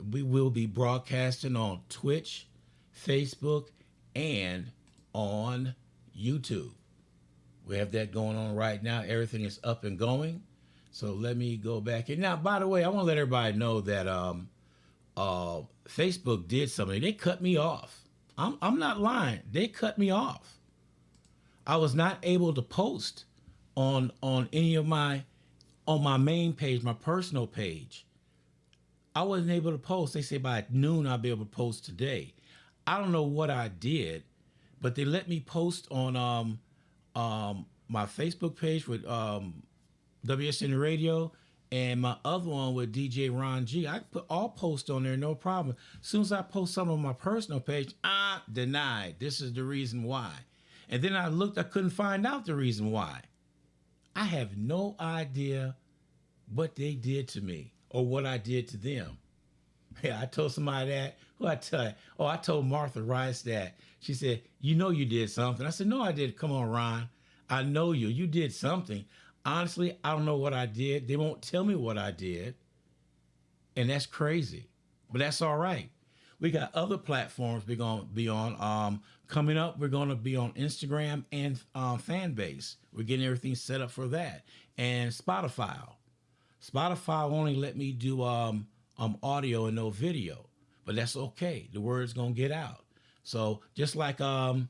We will be broadcasting on Twitch, Facebook, and on YouTube. We have that going on right now. Everything is up and going. So let me go back. And now, by the way, I want to let everybody know that Facebook did something. They cut me off. I'm not lying. They cut me off. I was not able to post on any of my on my main page, my personal page. I wasn't able to post. They say by noon I'll be able to post today. I don't know what I did, but they let me post on my Facebook page with WSN Radio and my other one with DJ Ron G. I put all posts on there, no problem. As soon as I post something on my personal page, denied. This is the reason why. And then I looked, I couldn't find out the reason why. I have no idea what they did to me or what I did to them. Yeah, I told somebody that. Who I tell you? Oh, I told Martha Rice that. She said, "You know you did something." I said, "No, I did. Come on, Ron. I know you. You did something." Honestly, I don't know what I did. They won't tell me what I did. And that's crazy. But that's all right. We got other platforms we're going to be on. Coming up, we're going to be on Instagram and Fanbase. We're getting everything set up for that. And Spotify. Spotify only let me do audio and no video, but that's okay. The word's gonna get out. So just like the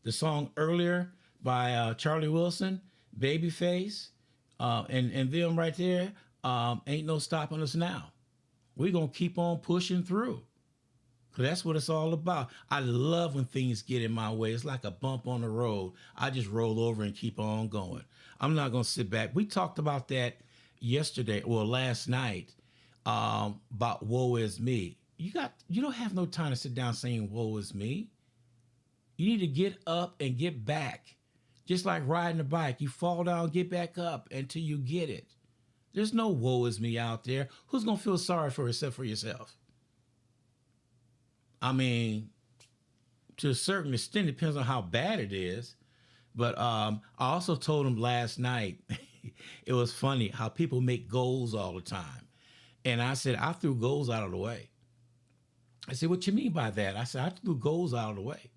song earlier by Charlie Wilson, Babyface, and them right there, ain't no stopping us now. We're gonna keep on pushing through. Cause that's what it's all about. I love when things get in my way. It's like a bump on the road. I just roll over and keep on going. I'm not gonna sit back. We talked about that yesterday or last night about woe is me. You don't have no time to sit down saying woe is me. You need to get up and get back. Just like riding a bike. You fall down, get back up until you get it. There's no woe is me out there. Who's gonna feel sorry for except for yourself? I mean, to a certain extent, it depends on how bad it is. But I also told him last night, it was funny how people make goals all the time. And I said, I threw goals out of the way. I said, what you mean by that? I said, I threw goals out of the way.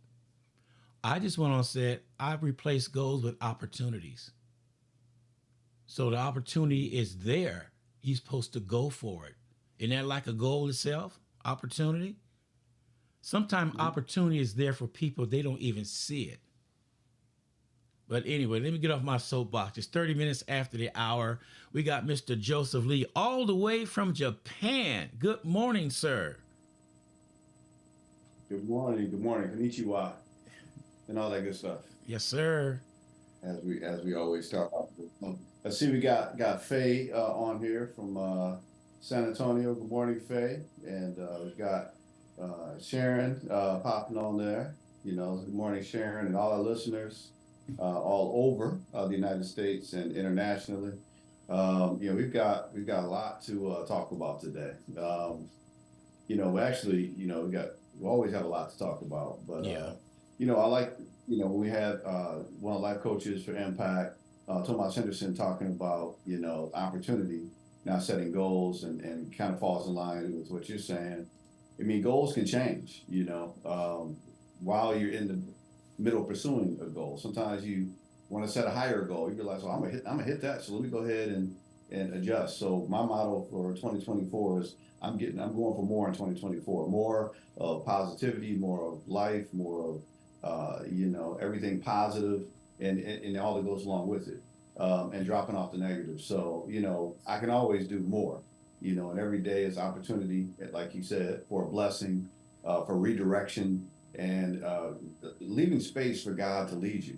I just went on and said, I replaced goals with opportunities. So the opportunity is there. You're supposed to go for it. Isn't that like a goal itself? Opportunity? Sometimes opportunity is there for people, they don't even see it. But anyway, let me get off my soapbox. It's 30 minutes after the hour. We got Mr. Joseph Lee all the way from Japan. Good morning, sir. Good morning, konnichiwa, and all that good stuff. Yes, sir. As we always talk about. Let's see, we got Faye on here from San Antonio. Good morning, Faye, and we've got Sharon popping on there. Good morning, Sharon, and all our listeners all over the United States and internationally. We've got a lot to talk about today. Actually, we always have a lot to talk about, but Yeah. I like, when we had one of the life coaches for Impact, Tomas Henderson, talking about, opportunity, not setting goals, and kind of falls in line with what you're saying. I mean, goals can change, while you're in the middle of pursuing a goal. Sometimes you want to set a higher goal. You realize, well, I'm gonna hit that. So let me go ahead and adjust. So my motto for 2024 is I'm going for more in 2024, more of positivity, more of life, more of, everything positive, and all that goes along with it, and dropping off the negative. So, I can always do more, and every day is opportunity, like you said, for a blessing, for redirection, and leaving space for God to lead you,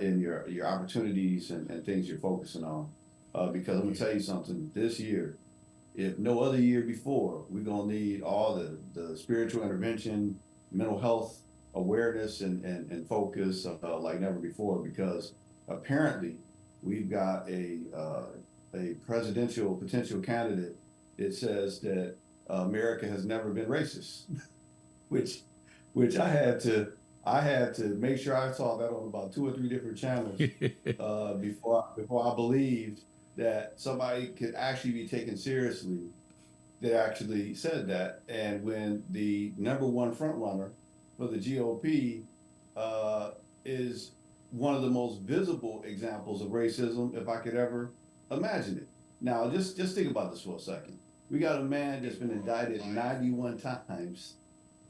in your opportunities and things you're focusing on. Because I'm gonna tell you something, this year, if no other year before, we're gonna need all the spiritual intervention, mental health awareness, and focus like never before. Because apparently we've got a presidential potential candidate that says that America has never been racist, which I had to make sure I saw that on about 2 or 3 different channels before I believed that somebody could actually be taken seriously that actually said that. And when the number one front runner for the GOP uh, is one of the most visible examples of racism, if I could ever imagine it. Now, just think about this for a second. We got a man that's been indicted 91 times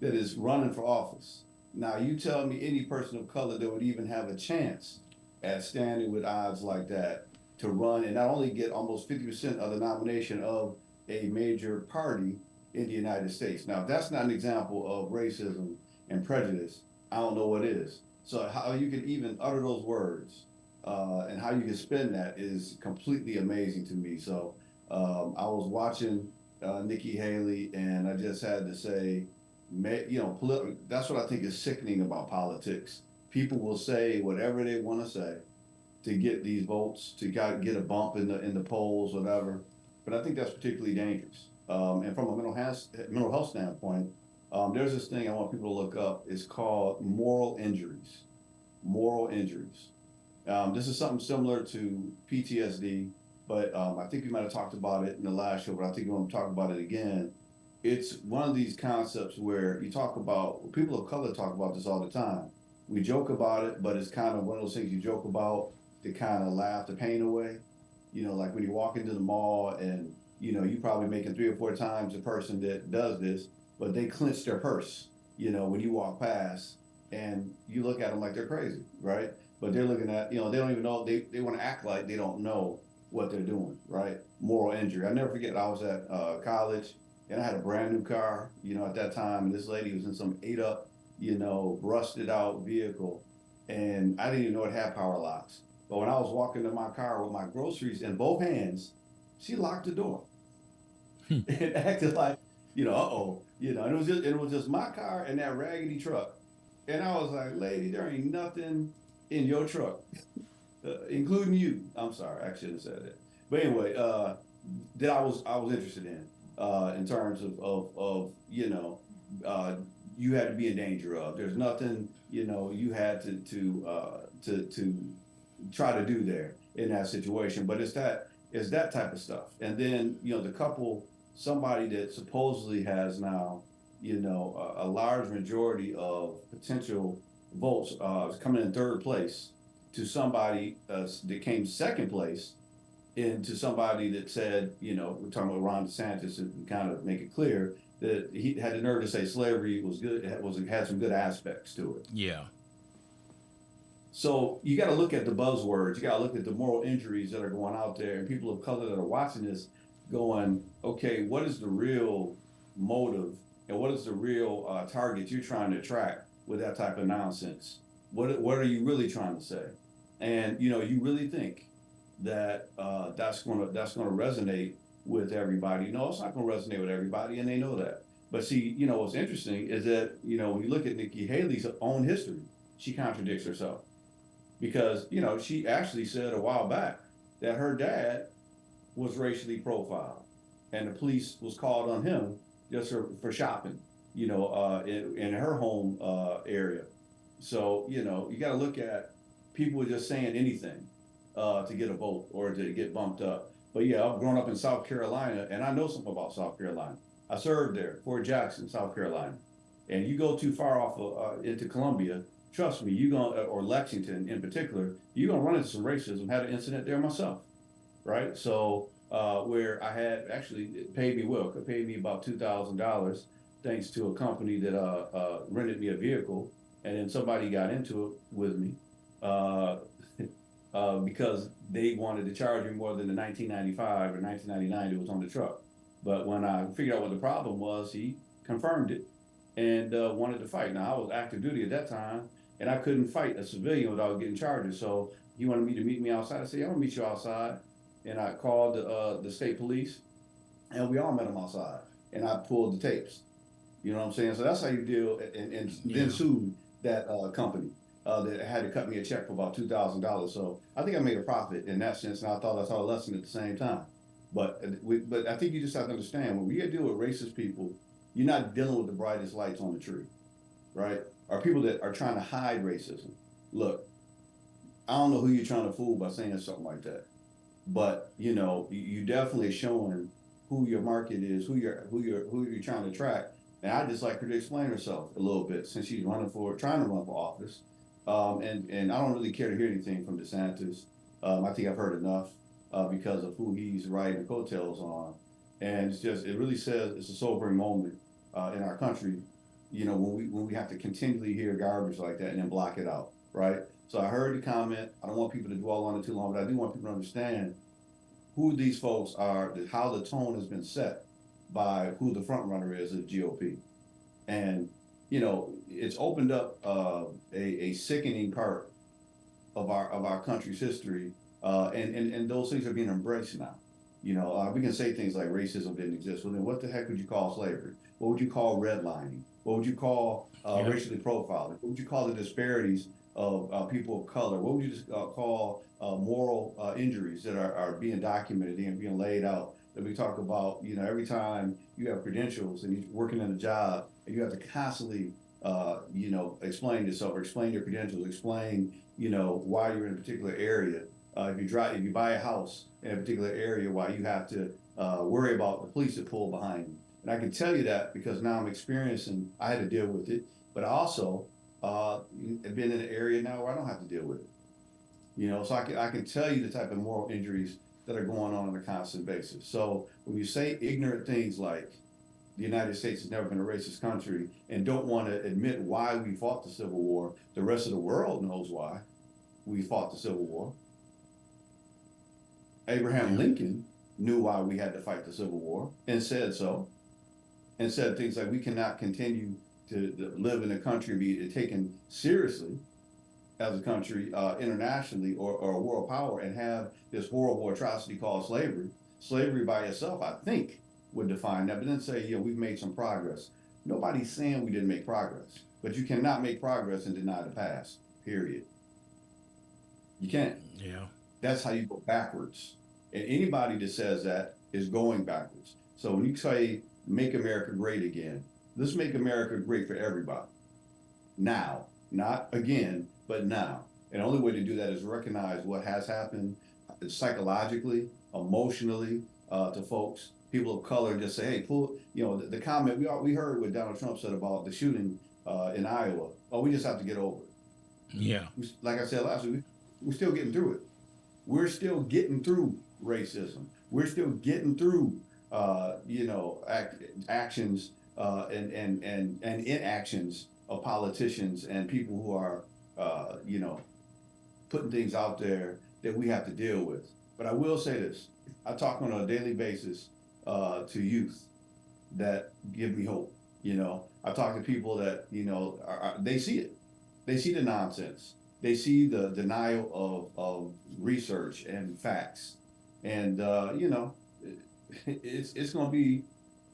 that is running for office. Now, you tell me any person of color that would even have a chance at standing with odds like that to run and not only get almost 50% of the nomination of a major party in the United States. Now, if that's not an example of racism and prejudice, I don't know what is. So, how you can even utter those words and how you can spin that is completely amazing to me. So, I was watching Nikki Haley, and I just had to say, that's what I think is sickening about politics. People will say whatever they want to say to get these votes, to get a bump in the polls, whatever. But I think that's particularly dangerous. And from a mental health standpoint, there's this thing I want people to look up. It's called moral injuries. Moral injuries. This is something similar to PTSD, but I think we might have talked about it in the last show, but I think we want to talk about it again. It's one of these concepts where you talk about, people of color talk about this all the time. We joke about it, but it's kind of one of those things you joke about to kind of laugh the pain away. Like when you walk into the mall and, you probably making 3 or 4 times the person that does this, but they clench their purse, when you walk past and you look at them like they're crazy, right? But they're looking at, they don't even know, they want to act like they don't know what they're doing, right? Moral injury. I never forget, I was at college and I had a brand new car, at that time, and this lady was in some ate up, rusted out vehicle, and I didn't even know it had power locks. But when I was walking to my car with my groceries in both hands, she locked the door and acted like, uh-oh, and it was just my car and that raggedy truck. And I was like, lady, there ain't nothing in your truck, including you. I'm sorry, I shouldn't have said that. But anyway, that I was interested in terms of you had to be in danger of. There's nothing you had to try to do there in that situation. But it's that type of stuff. And then the couple, somebody that supposedly has now a large majority of potential votes coming in third place to somebody that came second place into somebody that said, we're talking about Ron DeSantis to kind of make it clear that he had the nerve to say slavery was good, had some good aspects to it. Yeah. So you got to look at the buzzwords. You got to look at the moral injuries that are going out there, and people of color that are watching this, going, okay, what is the real motive, and what is the real target you're trying to attract with that type of nonsense? What are you really trying to say? And you really think that that's gonna resonate with everybody? No, it's not gonna resonate with everybody, and they know that. But see, what's interesting is that when you look at Nikki Haley's own history, she contradicts herself because she actually said a while back that her dad was racially profiled, and the police was called on him just for shopping, in her home area. So you got to look at people just saying anything to get a vote or to get bumped up. But yeah, I've grown up in South Carolina, and I know something about South Carolina. I served there, Fort Jackson, South Carolina, and you go too far off into Columbia, trust me, or Lexington in particular, you're gonna run into some racism. Had an incident there myself, right? So where I had actually it paid me well, it paid me about $2,000 thanks to a company that rented me a vehicle, and then somebody got into it with me because they wanted to charge me more than the 1995 or 1999 that was on the truck. But when I figured out what the problem was, he confirmed it and wanted to fight. Now I was active duty at that time, and I couldn't fight a civilian without getting charges. So he wanted me to meet me outside. I said, "Yeah, I'm gonna meet you outside." And I called the state police, and we all met him outside. And I pulled the tapes. You know what I'm saying? So that's how you deal, and Yeah. then sued that company that had to cut me a check for about $2,000. So I think I made a profit in that sense, and I thought I taught a lesson at the same time. But I think you just have to understand when we deal with racist people, you're not dealing with the brightest lights on the tree, right? Or people that are trying to hide racism. Look, I don't know who you're trying to fool by saying something like that, but you definitely showing who your market is, who you're trying to attract. And I just like her to explain herself a little bit since she's trying to run for office. And I don't really care to hear anything from DeSantis. I think I've heard enough because of who he's riding the coattails on. And it really says it's a sobering moment in our country, when we have to continually hear garbage like that and then block it out, right? So I heard the comment. I don't want people to dwell on it too long, but I do want people to understand who these folks are, how the tone has been set by who the front runner is of GOP. And, it's opened up a sickening part of our country's history, and those things are being embraced now. We can say things like racism didn't exist. Well, then what the heck would you call slavery? What would you call redlining? What would you call Yeah. racially profiling? What would you call the disparities of people of color? What would you just call moral injuries that are being documented and being laid out? That we talk about, every time you have credentials and you're working in a job and you have to constantly, explain yourself or explain your credentials, explain, why you're in a particular area. If you buy a house in a particular area, why you have to worry about the police that pull behind you. And I can tell you that because now I had to deal with it, but I also have been in an area now where I don't have to deal with it. So I can tell you the type of moral injuries that are going on a constant basis. So when you say ignorant things like the United States has never been a racist country and don't want to admit why we fought the Civil War, the rest of the world knows why we fought the Civil War. Abraham Yeah. Lincoln knew why we had to fight the Civil War and said so, and said things like we cannot continue to live in a country and be taken seriously as a country internationally or a world power and have this horrible atrocity called slavery. Slavery by itself, I think, would define that, but then say, we've made some progress. Nobody's saying we didn't make progress, but you cannot make progress and deny the past, period. You can't. Yeah. That's how you go backwards. And anybody that says that is going backwards. So when you say make America great again, let's make America great for everybody. Now, not again, but now. And the only way to do that is recognize what has happened psychologically, emotionally, to folks, people of color, and just say, hey, the comment we heard what Donald Trump said about the shooting in Iowa. Oh, we just have to get over it. Yeah. Like I said last week, we're still getting through it. We're still getting through racism. We're still getting through, actions and inactions of politicians and people who are, putting things out there that we have to deal with. But I will say this: I talk on a daily basis to youth that give me hope. I talk to people that they see it. They see the nonsense. They see the denial of research and facts, and it's going to be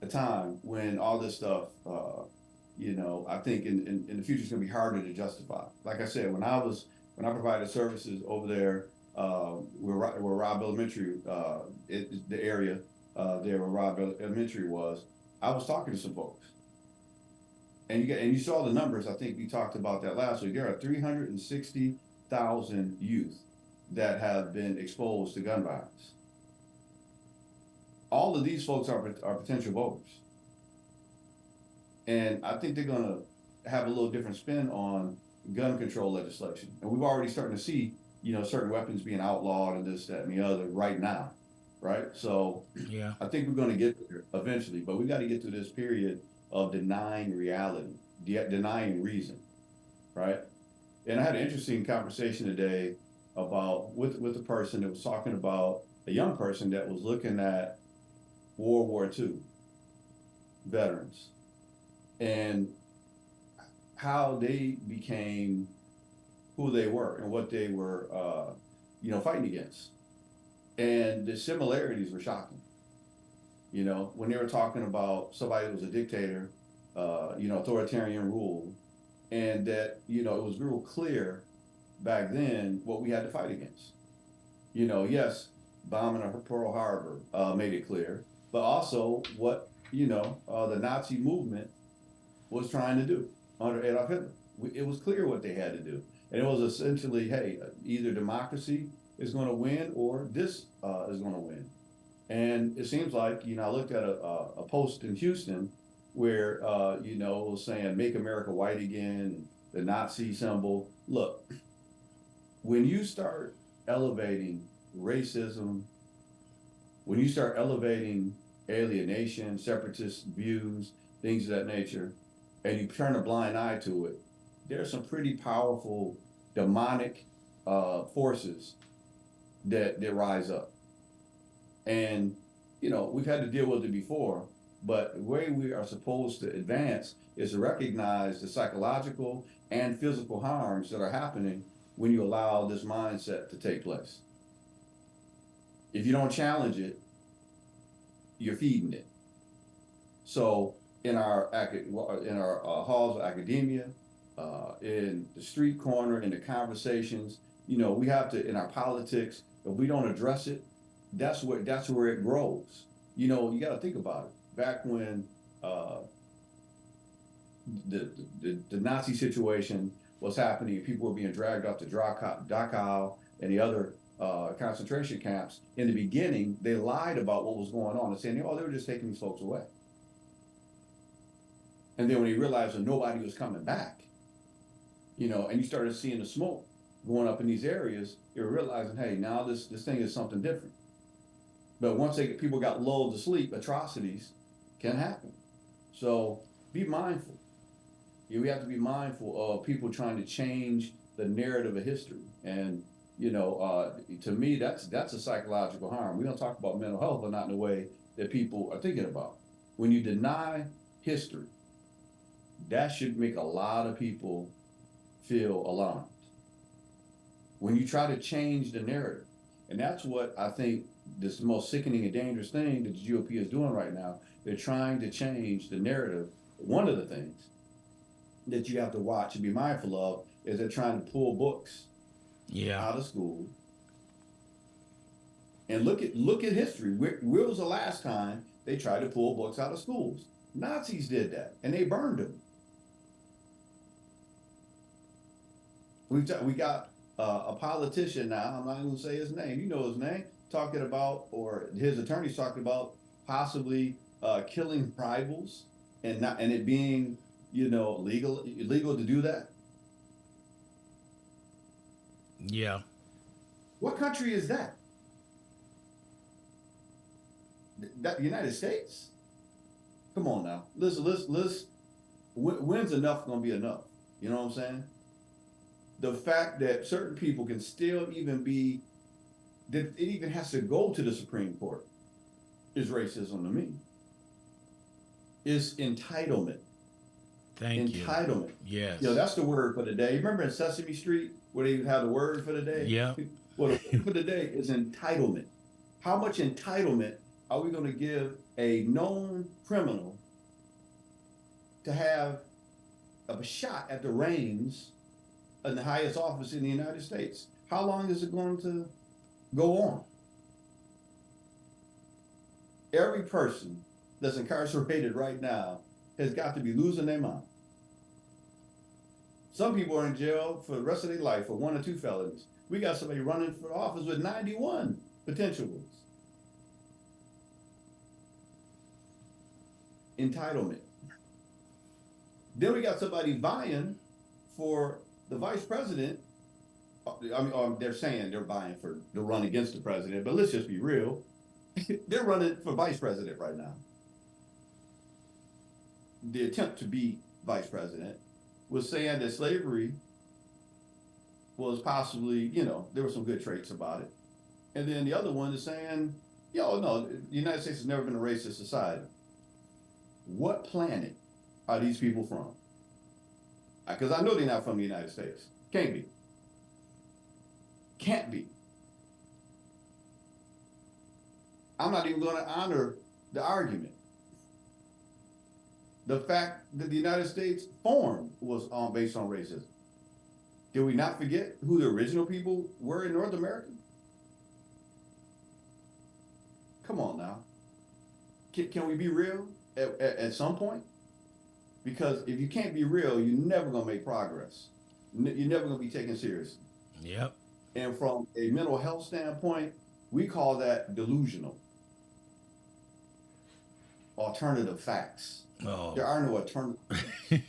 a time when all this stuff, I think in the future is going to be harder to justify. Like I said, when I provided services over there, where Robb Elementary, the area there where Robb Elementary was, I was talking to some folks. And you saw the numbers. I think we talked about that last week. There are 360,000 youth that have been exposed to gun violence. All of these folks are potential voters, and I think they're going to have a little different spin on gun control legislation. And we've already starting to see, certain weapons being outlawed and this, that, and the other right now, right? So Yeah. I think we're going to get there eventually, but we got to get through this period of denying reality, denying reason, right? And I had an interesting conversation today with a person that was talking about a young person that was looking at World War II veterans and how they became who they were and what they were, fighting against. And the similarities were shocking. When they were talking about somebody that was a dictator, authoritarian rule, and that, it was real clear back then what we had to fight against. Yes, bombing of Pearl Harbor made it clear, but also what, the Nazi movement was trying to do under Adolf Hitler. It was clear what they had to do. And it was essentially, hey, either democracy is going to win or this is going to win. And it seems like, I looked at a post in Houston where, it was saying, make America white again, the Nazi symbol. Look, when you start elevating racism, when you start elevating alienation, separatist views, things of that nature, and you turn a blind eye to it, there's some pretty powerful demonic forces that rise up. And, we've had to deal with it before, but the way we are supposed to advance is to recognize the psychological and physical harms that are happening when you allow this mindset to take place. If you don't challenge it, you're feeding it. So in our halls of academia, in the street corner, in the conversations, we have to, in our politics, if we don't address it, that's where it grows. You got to think about it. Back when uh, the Nazi situation was happening, people were being dragged off to Dachau and the other concentration camps. In the beginning, they lied about what was going on and saying, "Oh, they were just taking these folks away." And then when he realized that nobody was coming back, and you started seeing the smoke going up in these areas, you were realizing, hey, now this thing is something different. But once people got lulled to sleep, atrocities can happen. So be mindful. We have to be mindful of people trying to change the narrative of history. And to me, that's a psychological harm. We don't talk about mental health, but not in the way that people are thinking about. When you deny history, that should make a lot of people feel alarmed. When you try to change the narrative, and that's what I think this most sickening and dangerous thing that the GOP is doing right now. They're trying to change the narrative. One of the things that you have to watch and be mindful of is they're trying to pull books Yeah. out of school. And look at history. Where was the last time they tried to pull books out of schools? Nazis did that, and they burned them. We got a politician now. I'm not going to say his name. You know his name. Talking about, or his attorneys talking about possibly killing rivals and it being illegal to do that. Yeah. What country is that? That United States? Come on now. Listen. When's enough gonna be enough? You know what I'm saying? The fact that certain people can still even be that it even has to go to the Supreme Court is racism to me. Is entitlement. Thank you. Entitlement. Yes. That's the word for the day. Remember in Sesame Street where they have the word for the day? Yep. Well, the word for the day is entitlement. How much entitlement are we going to give a known criminal to have a shot at the reins in the highest office in the United States? How long is it going to go on? Every person that's incarcerated right now has got to be losing their mind. Some people are in jail for the rest of their life for 1 or 2 felonies. We got somebody running for office with 91 potential ones. Entitlement. Then we got somebody vying for the vice president. I mean, they're saying they're vying for to run against the president, but let's just be real. They're running for vice president right now. The attempt to be vice president was saying that slavery was possibly, there were some good traits about it. And then the other one is saying, no, the United States has never been a racist society. What planet are these people from? Because I know they're not from the United States. Can't be. Can't be. I'm not even going to honor the argument. The fact that the United States formed was based on racism. Did we not forget who the original people were in North America? Come on now. Can we be real at some point? Because if you can't be real, you're never going to make progress. You're never going to be taken seriously. Yep. And from a mental health standpoint, we call that delusional. alternative facts. There Oh. are no alternative facts.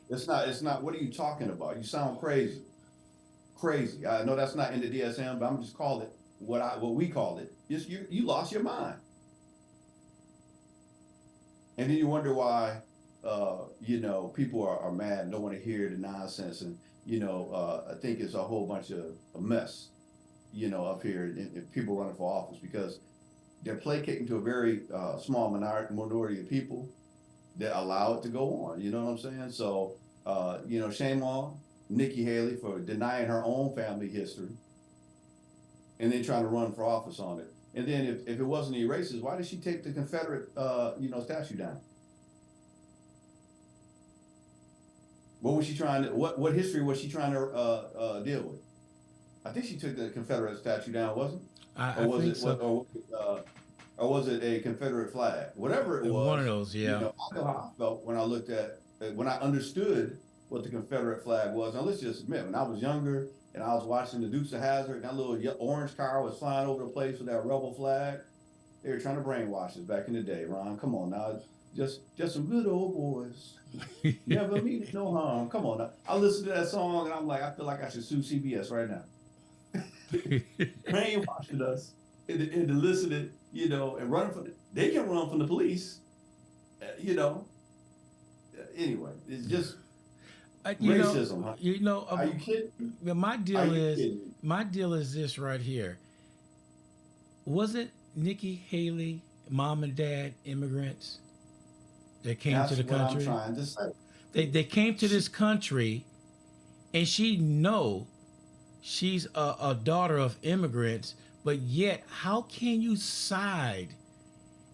It's not, what are you talking about? You sound crazy. Crazy. I know that's not in the DSM, but I'm just calling it what we call it. Just you lost your mind. And then you wonder why, people are mad and don't want to hear the nonsense. And, I think it's a whole bunch of a mess, up here and people running for office because they're placating to a very small minority of people that allow it to go on. You know what I'm saying? So, shame on Nikki Haley for denying her own family history and then trying to run for office on it. And then if it wasn't any racist, why did she take the Confederate, statue down? What was she trying to, what history was she trying to, deal with? I think she took the Confederate statue down, wasn't it? Or I was think it, so. or was it a Confederate flag? Whatever it One of was, those, yeah. I know how I felt when I looked at, when I understood what the Confederate flag was. Now let's just admit, when I was younger and I was watching the Dukes of Hazzard, and that little orange car was flying over the place with that rebel flag. They were trying to brainwash us back in the day, Ron. Come on now, just some good old boys. Never mean no harm. Come on now. I listen to that song and I'm like, I feel like I should sue CBS right now. Brainwashing us into listening, and running from they can run from the police, you know. Anyway, it's just You know, racism, huh? you know. Are you kidding me? My Are deal you is kidding me? my deal is this right here. Was it Nikki Haley, mom and dad immigrants that came to That's the what I'm country? trying to say. They came to She, this country, and she's a daughter of immigrants, but yet how can you side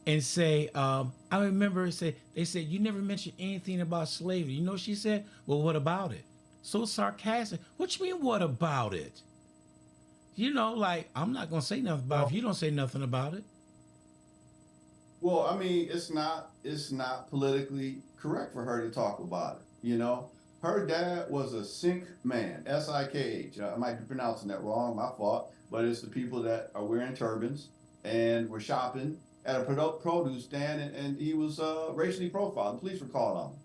and say, I remember they said you never mentioned anything about slavery. You know what she said? Well, what about it? So sarcastic. What you mean, what about it? Like I'm not gonna say nothing about it if well, you don't say nothing about it. I mean, it's not politically correct for her to talk about it. Her dad was a Sikh man, Sikh. I might be pronouncing that wrong, my fault, but it's the people that are wearing turbans and were shopping at a produce stand, and he was racially profiled. The police were called on him.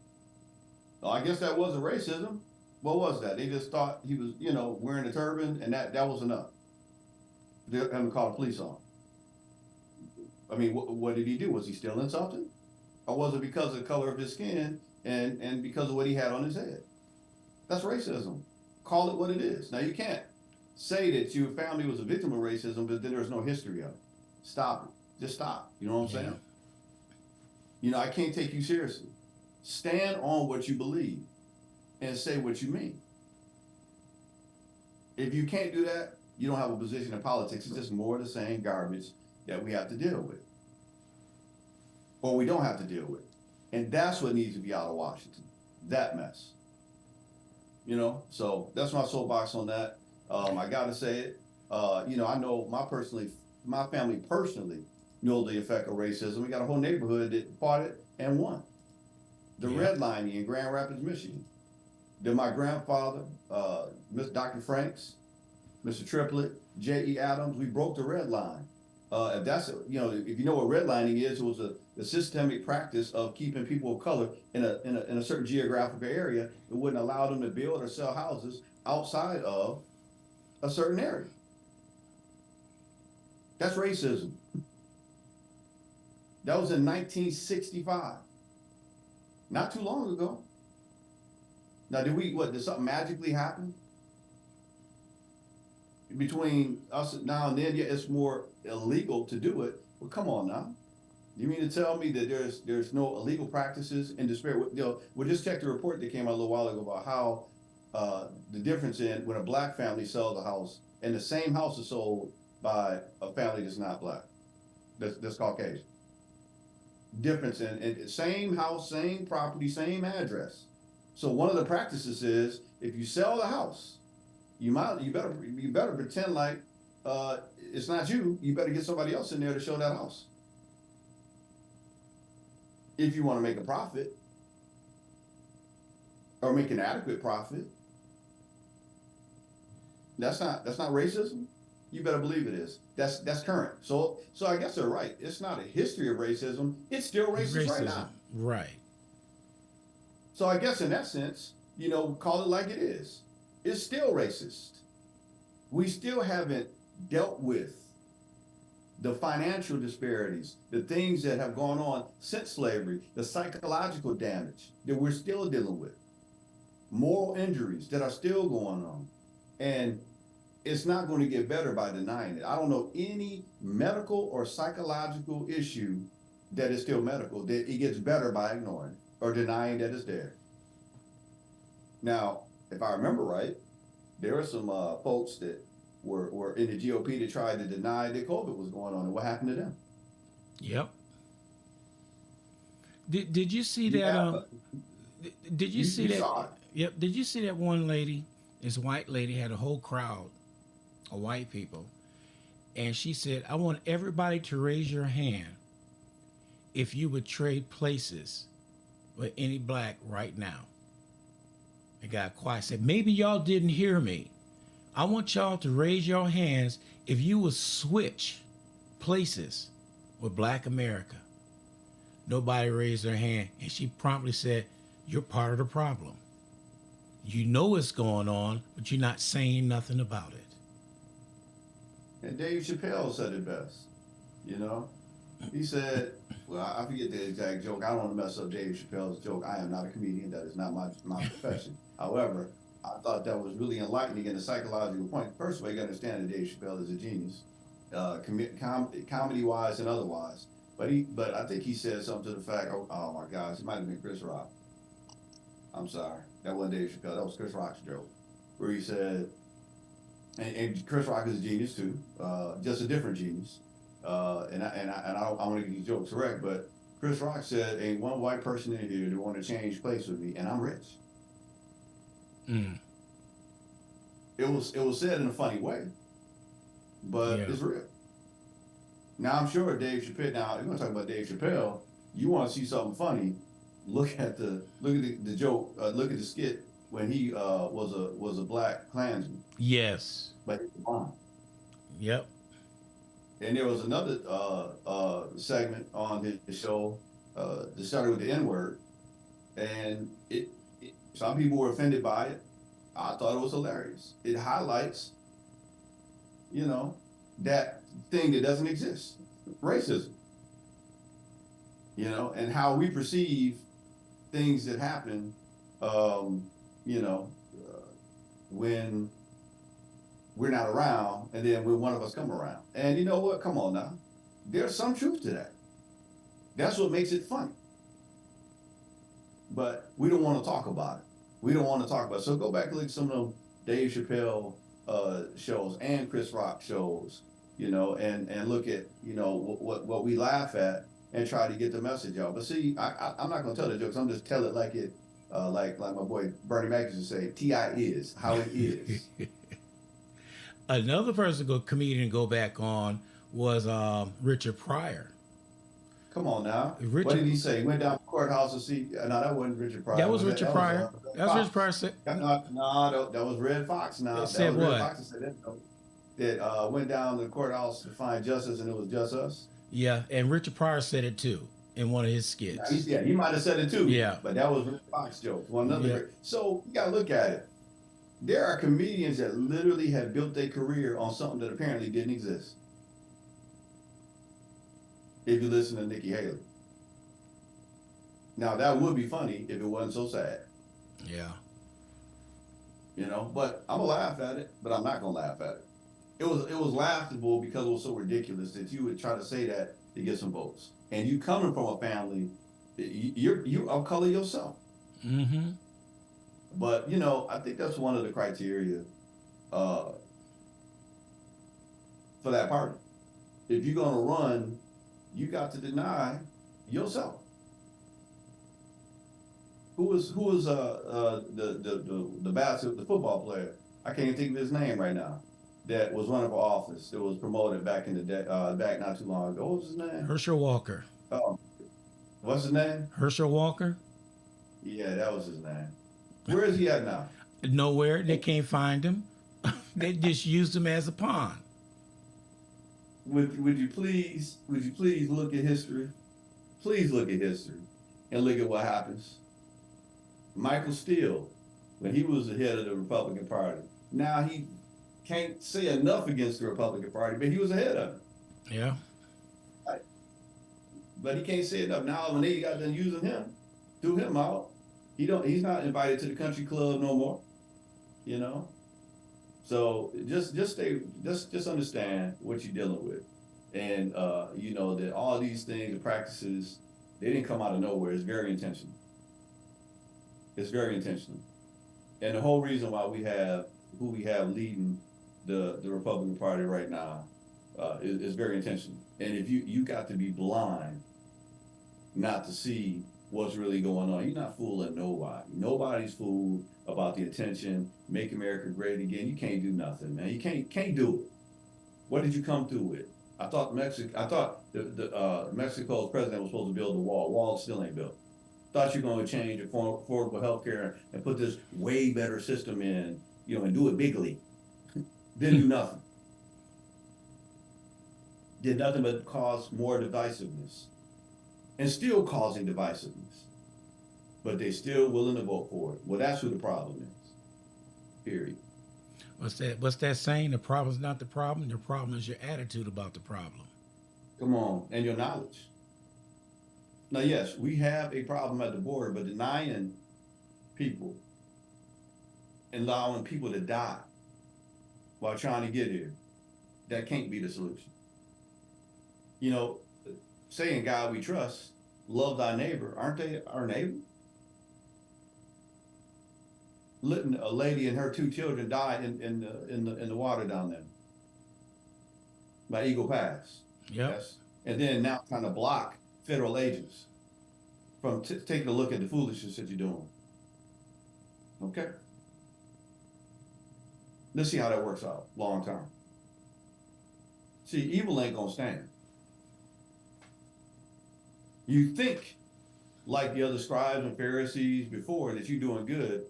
Well, I guess that wasn't racism. What was that? They just thought he was, wearing a turban, and that was enough. They had to call the police on him. I mean, what did he do? Was he stealing something? Or was it because of the color of his skin and because of what he had on his head? That's racism. Call it what it is. Now, you can't say that your family was a victim of racism, but then there's no history of it. Stop it. Just stop. You know what I'm Yeah. saying? I can't take you seriously. Stand on what you believe and say what you mean. If you can't do that, you don't have a position in politics. It's just more of the same garbage that we have to deal with, or we don't have to deal with. And that's what needs to be out of Washington. That mess. So that's my soapbox on that. I gotta say it. I know my family personally know the effect of racism. We got a whole neighborhood that fought it and won. The Yeah. redlining in Grand Rapids, Michigan. Then my grandfather, Dr. Franks, Mr. Triplett, J.E. Adams, we broke the red line. If that's, if you know what redlining is, it was a systemic practice of keeping people of color in a certain geographical area. It wouldn't allow them to build or sell houses outside of a certain area. That's racism. That was in 1965, not too long ago. Now, did something magically happen between us now and then? Yeah, it's more illegal to do it. Well, come on now. You mean to tell me that there's no illegal practices in despair? We'll just check the report that came out a little while ago about how the difference in when a black family sells a house and the same house is sold by a family that's not black, that's Caucasian. Difference in same house, same property, same address. So one of the practices is if you sell the house, you better pretend like it's not you. You better get somebody else in there to show that house. If you want to make a profit or make an adequate profit, that's not racism. You better believe it is. That's current. So I guess they're right. It's not a history of racism. It's still racist right Racism, now. right? So I guess in that sense, call it like it is. It's still racist. We still haven't dealt with the financial disparities, the things that have gone on since slavery, the psychological damage that we're still dealing with, moral injuries that are still going on. And it's not going to get better by denying it. I don't know any medical or psychological issue that is still medical that it gets better by ignoring it or denying that it's there. Now, if I remember right, there are some folks that were in the GOP that tried to deny that COVID was going on, and what happened to them? Yep. Did you see You that? have, Did you see you that? saw it. Yep. Did you see that one lady? This white lady had a whole crowd of white people, and she said, "I want everybody to raise your hand if you would trade places with any black right now." It got quiet. Said, "Maybe y'all didn't hear me. I want y'all to raise your hands if you would switch places with Black America." Nobody raised their hand, and she promptly said, "You're part of the problem. You know what's going on, but you're not saying nothing about it." And Dave Chappelle said it best. You know, he said, well, I forget the exact joke. I don't want to mess up Dave Chappelle's joke. I am not a comedian. That is not my profession. However, I thought that was really enlightening in a psychological point. First of all, you got to understand that Dave Chappelle is a genius, comedy wise and otherwise. But I think he said something to the fact, oh my gosh, it might have been Chris Rock. I'm sorry, that wasn't Dave Chappelle. That was Chris Rock's joke, where he said, and Chris Rock is a genius too, just a different genius. And I want to get these jokes correct, but Chris Rock said, "Ain't one white person in here that want to change place with me, and I'm rich." Mm. It was said in a funny way, but Yeah. it's real. Now I'm sure Dave Chappelle. Now if we're gonna talk about Dave Chappelle. You want to see something funny? Look at the joke. Look at the skit when he was a black Klansman, Yes. but he was blind. Yep. And there was another segment on his show that started with the N word, and some people were offended by it. I thought it was hilarious. It highlights, that thing that doesn't exist, racism. And how we perceive things that happen, you know, when we're not around, and then when one of us come around. And you know what? Come on now. There's some truth to that. That's what makes it funny. But we don't want to talk about it. We don't want to talk about it. So go back and look at some of them Dave Chappelle shows and Chris Rock shows, and look at, what we laugh at and try to get the message out. But see, I'm not going to tell the jokes. I'm just tell it like it, like my boy Bernie Mac used to say, T.I. is, how it is. Another comedian to go back on was Richard Pryor. Come on now. Richard, what did he say? He went down to the courthouse to see. No, that wasn't Richard Pryor. That was Richard Pryor. That was Richard Pryor. No, that was Red Fox. Now that said was what? Red Fox that went down to the courthouse to find justice, and it was just us. Yeah, and Richard Pryor said it too in one of his skits. Yeah, he might have said it too. Yeah, but that was Red Fox joke. So you gotta look at it. There are comedians that literally have built their career on something that apparently didn't exist. If you listen to Nikki Haley. Now that would be funny if it wasn't so sad. Yeah. But I'm gonna laugh at it, but I'm not gonna laugh at it. It was laughable because it was so ridiculous that you would try to say that to get some votes. And you coming from a family, you of color yourself. Mm-hmm. But I think that's one of the criteria for that party. If you're gonna run, you got to deny yourself. Who was the football player? I can't even think of his name right now. That was running for office. It was promoted back in the day, back not too long ago. What was his name? Herschel Walker. Oh, what's his name? Herschel Walker. Yeah, that was his name. Where is he at now? Nowhere. They can't find him. They just used him as a pawn. would you please look at history? Please look at history and look at what happens. Michael Steele, when he was the head of the Republican Party, now he can't say enough against the Republican Party, but he was ahead of it. Yeah. Right? But he can't say enough. Now when they got done using him, threw him out, he's not invited to the country club no more, you know? So just understand what you're dealing with. And you know that all these things and practices, they didn't come out of nowhere. It's very intentional. It's very intentional. And the whole reason why we have who we have leading the Republican Party right now is very intentional. And if you got to be blind not to see what's really going on, you're not fooling nobody. Nobody's fooled about the intention, make America great again. You can't do nothing, man. You can't do it. What did you come through with? I thought Mexico's president was supposed to build the wall. Wall still ain't built. Thought you're going to change affordable health care and put this way better system in, and do it bigly. Didn't do nothing. Did nothing but cause more divisiveness. And still causing divisiveness. But they're still willing to vote for it. Well, that's who the problem is. Period. What's that saying? The problem's not the problem. The problem is your attitude about the problem. Come on. And your knowledge. Now, yes, we have a problem at the border, but denying people and allowing people to die while trying to get here, that can't be the solution. Saying God we trust, love thy neighbor, aren't they our neighbor? Letting a lady and her 2 children die in the water down there by Eagle Pass. Yep. Yes. And then now trying to block federal agents from taking a look at the foolishness that you're doing. Okay? Let's see how that works out long term. See, evil ain't gonna stand. You think, like the other scribes and Pharisees before, that you're doing good.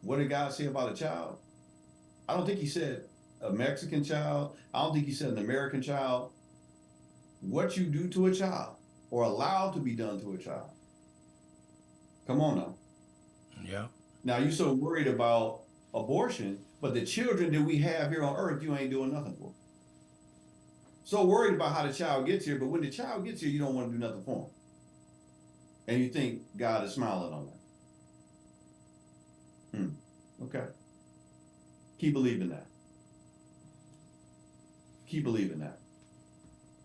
What did God say about a child? I don't think he said a Mexican child. I don't think he said an American child. What you do to a child or allow to be done to a child. Come on now. Yeah. Now you're so worried about abortion, but the children that we have here on earth, you ain't doing nothing for. So worried about how the child gets here, but when the child gets here, you don't want to do nothing for him. And you think God is smiling on that. Okay. Keep believing that. Keep believing that.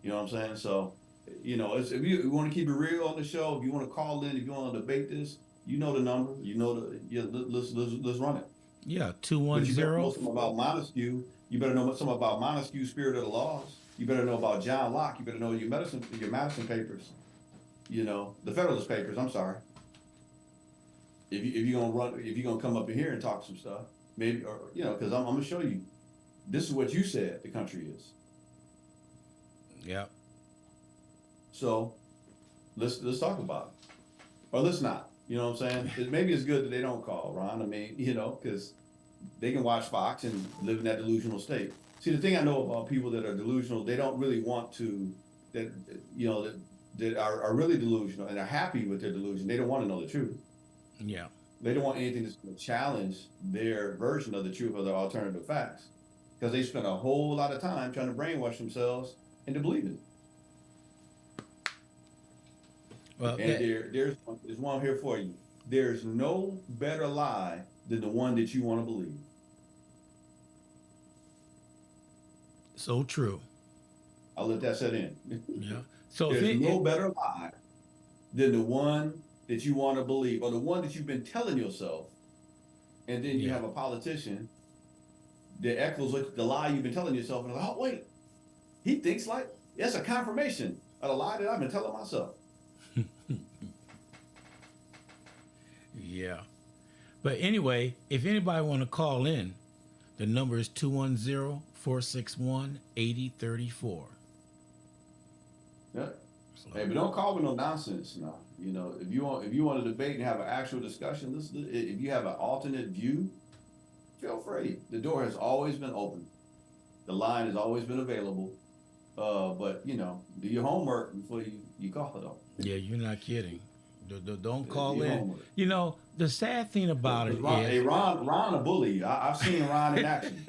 You know what I'm saying? So, if you want to keep it real on the show, if you want to call in, if you want to debate this, you know the number. Let's run it. Yeah, But you better know 210. something about Montesquieu. You better know something about Montesquieu, Spirit of the Laws. You better know about John Locke. You better know your Madison papers. The Federalist Papers. I'm sorry. If you're gonna come up in here and talk some stuff, maybe, or because I'm gonna show you. This is what you said the country is. Yeah. So, let's talk about it, or let's not. You know what I'm saying? Maybe it's good that they don't call, Ron. I mean, because they can watch Fox and live in that delusional state. See, the thing I know about people that are delusional, they don't really want to, that are really delusional and are happy with their delusion. They don't want to know the truth. Yeah. They don't want anything that's going to challenge their version of the truth or their alternative facts, because they spend a whole lot of time trying to brainwash themselves into believing it. Well, And there's one here for you. There's no better lie than the one that you want to believe. so true. I'll let that set in. Yeah. So There's no better lie than the one that you want to believe, or the one that you've been telling yourself, and then you have a politician that echoes the lie you've been telling yourself, and like, oh wait, he thinks like that's a confirmation of the lie that I've been telling myself. Yeah. But anyway, if anybody want to call in, the number is 210-461-8034. Yeah. So, Hey, but don't call me no nonsense now. If you want to debate and have an actual discussion, if you have an alternate view, feel free. The door has always been open. The line has always been available. But you know, do your homework before you call it on. Yeah, you're not kidding. Don't Do call your in. homework. You know, the sad thing about Because it Ron, hey, is, Ron a bully. I've seen Ron in action.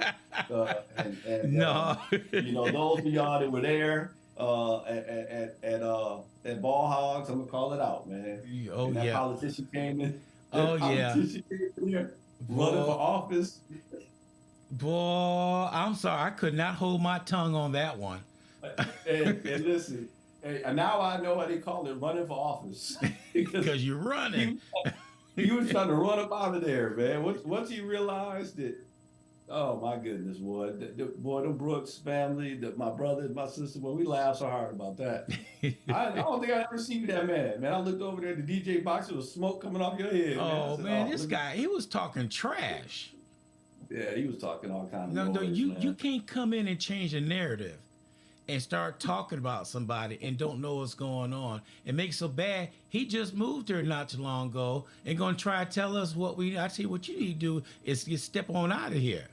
And no. you know, those of y'all that were there at Ball Hogs, I'm gonna call it out, man. Oh And that yeah. politician came in, Oh that yeah. politician came in here running for Boy, office. boy, I'm sorry. I could not hold my tongue on that one. And listen, and now I know why they call it running for office. Because Because you're running. he he was trying to run up out of there, man. Once he realized that, oh my goodness, boy, boy, the Brooks family, my brother and my sister, boy, we laughed so hard about that. I don't think I ever seen you that mad, man. I looked over there at the DJ box, there was smoke coming off your head, man. I Oh said, man, oh, this guy, he was talking trash. yeah, he was talking all kind of No, no, noise, you man. can't come in and change the narrative and start talking about somebody and don't know what's going on. It makes so bad. He just moved here not too long ago and gonna try to tell us what we. I tell you what you need to do is you step on out of here.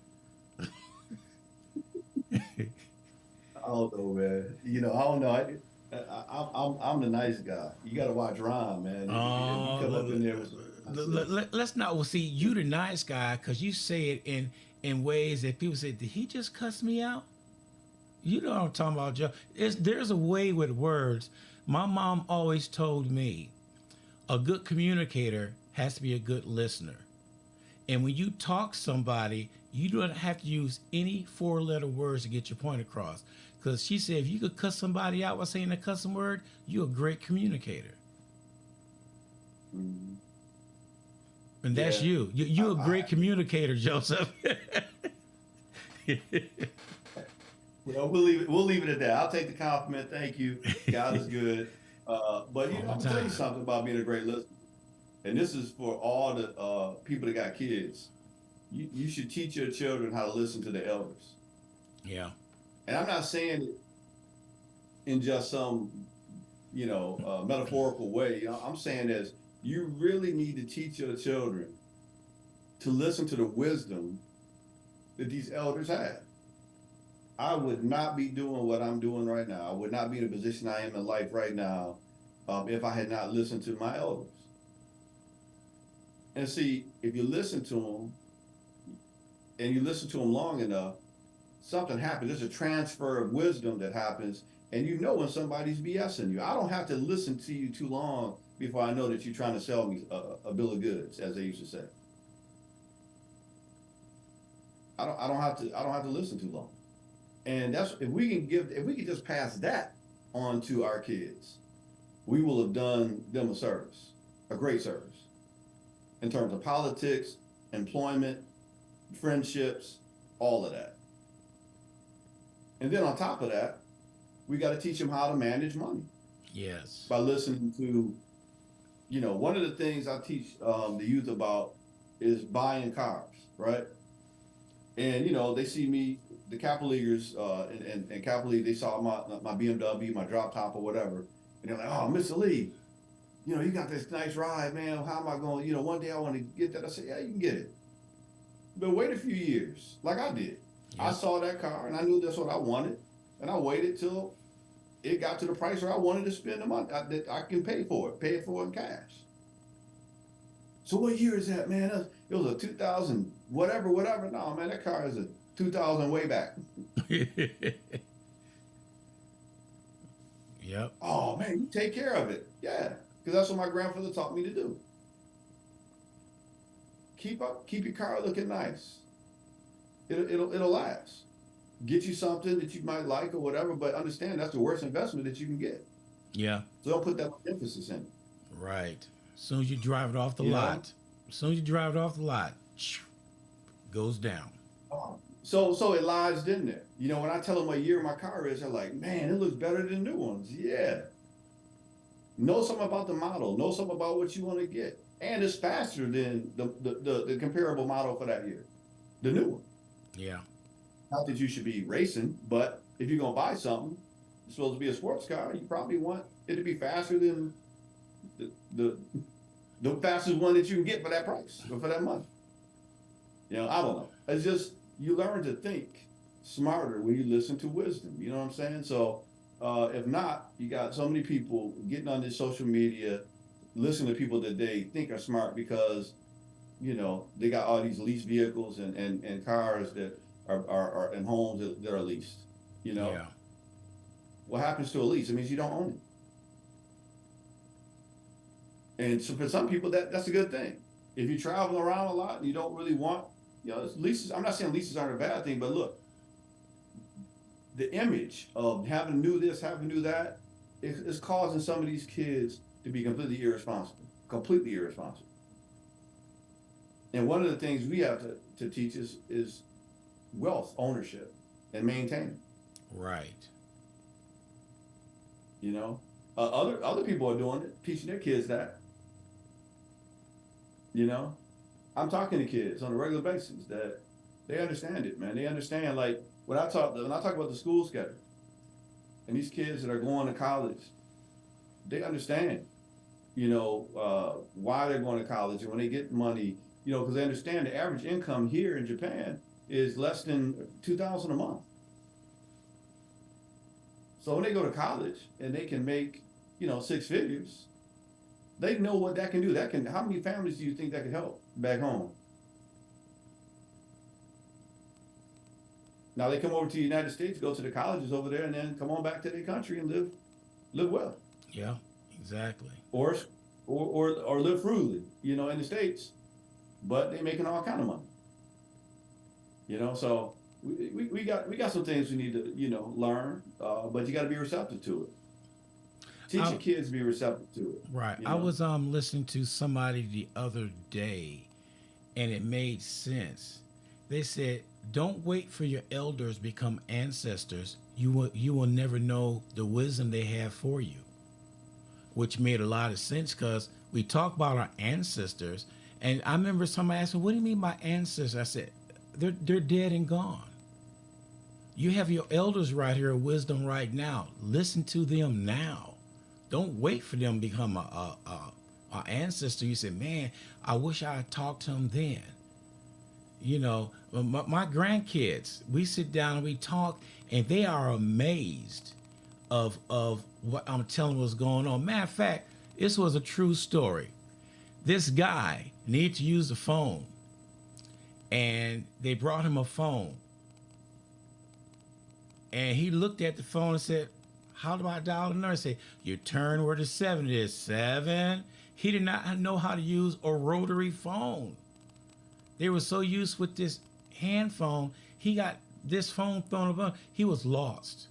I don't know, man. You know, I don't know. I'm the nice guy. You got to watch Ron, man. If you come up in there with some nonsense. Let's not. Well, see, you the nice guy because you say it in ways that people say, "Did he just cuss me out?" You know what I'm talking about, Joe. There's a way with words. My mom always told me a good communicator has to be a good listener. And when you talk to somebody, you don't have to use any four-letter words to get your point across. Because she said if you could cuss somebody out by saying a cussing word, you're a great communicator. Mhm. And that's Yeah, you. You're a great communicator, Joseph. well, we'll leave it at that. I'll take the compliment. Thank you. God is good. But you All know, the I'm gonna tell you time. something about being a great listener. And this is for all the people that got kids. You should teach your children how to listen to the elders. Yeah. And I'm not saying it in just some, metaphorical way. You know, I'm saying is you really need to teach your children to listen to the wisdom that these elders have. I would not be doing what I'm doing right now. I would not be in the position I am in life right now if I had not listened to my elders. And see, if you listen to them and you listen to them long enough, something happens. There's a transfer of wisdom that happens, and you know when somebody's BSing you. I don't have to listen to you too long before I know that you're trying to sell me a bill of goods, as they used to say. I don't have to listen too long. And that's if we can just pass that on to our kids, we will have done them a service, a great service, in terms of politics, employment, friendships, all of that. And then on top of that, we got to teach them how to manage money Yes. by listening to, one of the things I teach the youth about is buying cars, right? And they see me, the Capitol Leaguers, and Capitol League, they saw my BMW, my drop top or whatever, and they're like, "Oh, Mr. Lee, you got this nice ride, man. How am I going? One day I want to get that." I said, "Yeah, you can get it, but wait a few years, like I did. I Yep. saw that car and I knew that's what I wanted, and I waited till it got to the price where I wanted to spend the money that I can pay it for in cash." So what year is that, man? It was a 2000 whatever, whatever. No, man, that car is a 2000 way back. Yep. Oh man, you take care of it. Yeah, because that's what my grandfather taught me to do. Keep your car looking nice. It'll last. Get you something that you might like or whatever, but understand that's the worst investment that you can get. Yeah. So don't put that emphasis in it. Right. As soon as you drive it off the You know? lot, as soon as you drive it off the lot, goes down. So it lies in there. When I tell them what year my car is, they're like, "Man, it looks better than new ones." Yeah. Know something about the model. Know something about what you want to get, and it's faster than the comparable model for that year, the new one. Yeah. Not that you should be racing, but if you're gonna buy something, it's supposed to be a sports car. You probably want it to be faster than the the, the fastest one that you can get for that price or for that money. I don't know. It's just you learn to think smarter when you listen to wisdom. You know what I'm saying? So, if not, you got so many people getting on this social media, listening to people that they think are smart because, they got all these leased vehicles and cars that are and homes that are leased. You know, Yeah. what happens to a lease? It means you don't own it. And so for some people, that's a good thing. If you travel around a lot and you don't really want, leases. I'm not saying leases aren't a bad thing, but look, the image of having to do this, having to do that, is causing some of these kids to be completely irresponsible, completely irresponsible. And one of the things we have to teach is wealth ownership and maintaining. Right. You know, other people are doing it, teaching their kids that. You know, I'm talking to kids on a regular basis that they understand it, man. They understand like when I talk about the school schedule and these kids that are going to college, they understand, why they're going to college and when they get money, because they understand the average income here in Japan is less than 2,000 a month. So when they go to college and they can make, six figures, they know what that can do. How many families do you think that could help back home? Now they come over to the United States, go to the colleges over there, and then come on back to their country and live well, Yeah. Exactly. or or live frugally, in the States, but they're making all kind of money. So we got some things we need to learn, but you got to be receptive to it. Teach I, your kids to be receptive to it. right. You I know, was listening to somebody the other day, and it made sense. They said, "Don't wait for your elders become ancestors. You will never know the wisdom they have for you," which made a lot of sense because we talk about our ancestors, and I remember somebody asked me, "What do you mean by ancestors?" I said, "They're dead and gone. You have your elders right here, wisdom right now. Listen to them now. Don't wait for them to become a ancestor." You say, "Man, I wish I had talked to them then." My grandkids, we sit down and we talk, and they are amazed of what I'm telling what's going on. Matter of fact, this was a true story. This guy needed to use the phone, and they brought him a phone, and he looked at the phone and said, "How do I dial the number?" I say, "You turn where the seven is. Seven." He did not know how to use a rotary phone. They were so used with this hand phone, he got this phone thrown about. He was lost.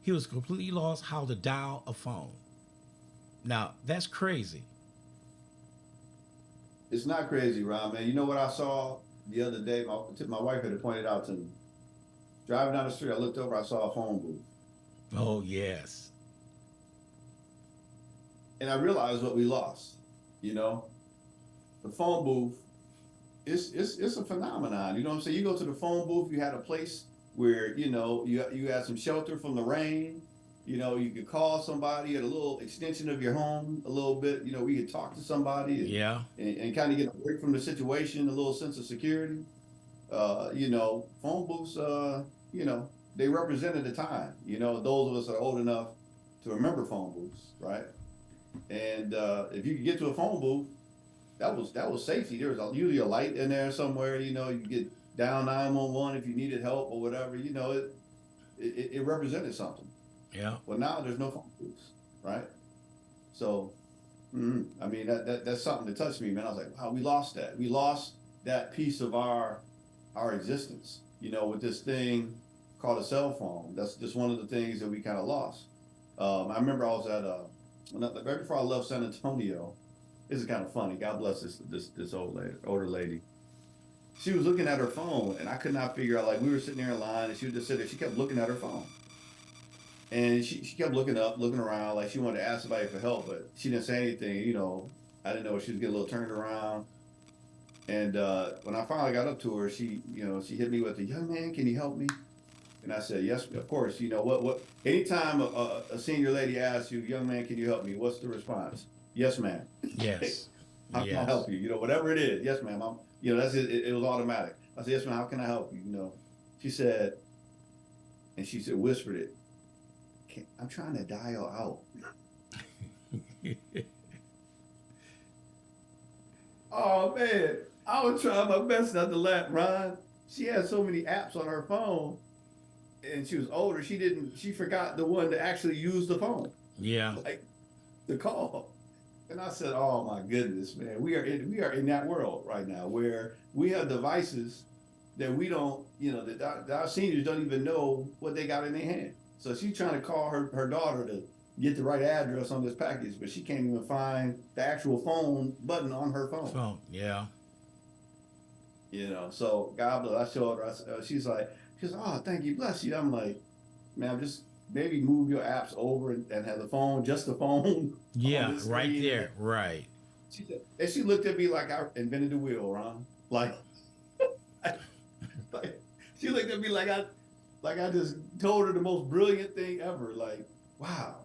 He was completely lost how to dial a phone. Now, that's crazy. it's not crazy, Ron, man. You know what I saw the other day? My wife had pointed out to me. Driving down the street, I looked over, I saw a phone booth, Oh, yes. and I realized what we lost. You know, the phone booth, it's a phenomenon. You know what I'm saying? You go to the phone booth, you had a place where you had some shelter from the rain. You could call somebody at a little extension of your home a little bit. We could talk to somebody Yeah. and kind of get a break from the situation, a little sense of security. Phone booths, they represented the time. Those of us that are old enough to remember phone booths, right? And if you could get to a phone booth, that was safety. There was usually a light in there somewhere. You could get down 911 if you needed help or whatever. It represented something. Yeah. Well, now there's no phone booths, right? So, I mean, that's something that touched me, man. I was like, wow, we lost that. We lost that piece of our existence, with this thing called a cell phone. That's just one of the things that we kind of lost. I remember I was at right before I left San Antonio. This is kind of funny. God bless this older lady. She was looking at her phone, and I could not figure out. Like we were sitting there in line, and she was just sitting there. She kept looking at her phone, and she kept looking up, looking around, like she wanted to ask somebody for help, but she didn't say anything. I didn't know if she was getting a little turned around. And when I finally got up to her, she hit me with the young man, can you help me? And I said, yes, of course. What? Anytime a senior lady asks you, young man, can you help me? What's the response? Yes, ma'am. Yes. How can I help you? Whatever it is. Yes, ma'am. That's it. It was automatic. I said, yes, ma'am. How can I help you? She said, and she said, whispered it. I'm trying to dial out. Oh man, I was trying my best not to laugh, Ron. She had so many apps on her phone, and she was older. She forgot the one to actually use the phone, Yeah. like the call. And I said, "Oh my goodness, man, we are in that world right now where we have devices that we don't, that our seniors don't even know what they got in their hand." So she's trying to call her daughter to get the right address on this package, but she can't even find the actual phone button on her phone. Phone. Yeah. So God bless. I showed her. She's like, "Oh, thank you, bless you." I'm like, "Man, just maybe move your apps over and have the phone, just the phone on Yeah. this Right screen." there. Right. She said, and she looked at me like I invented the wheel, Ron. Like she looked at me like I just told her the most brilliant thing ever. Like, wow,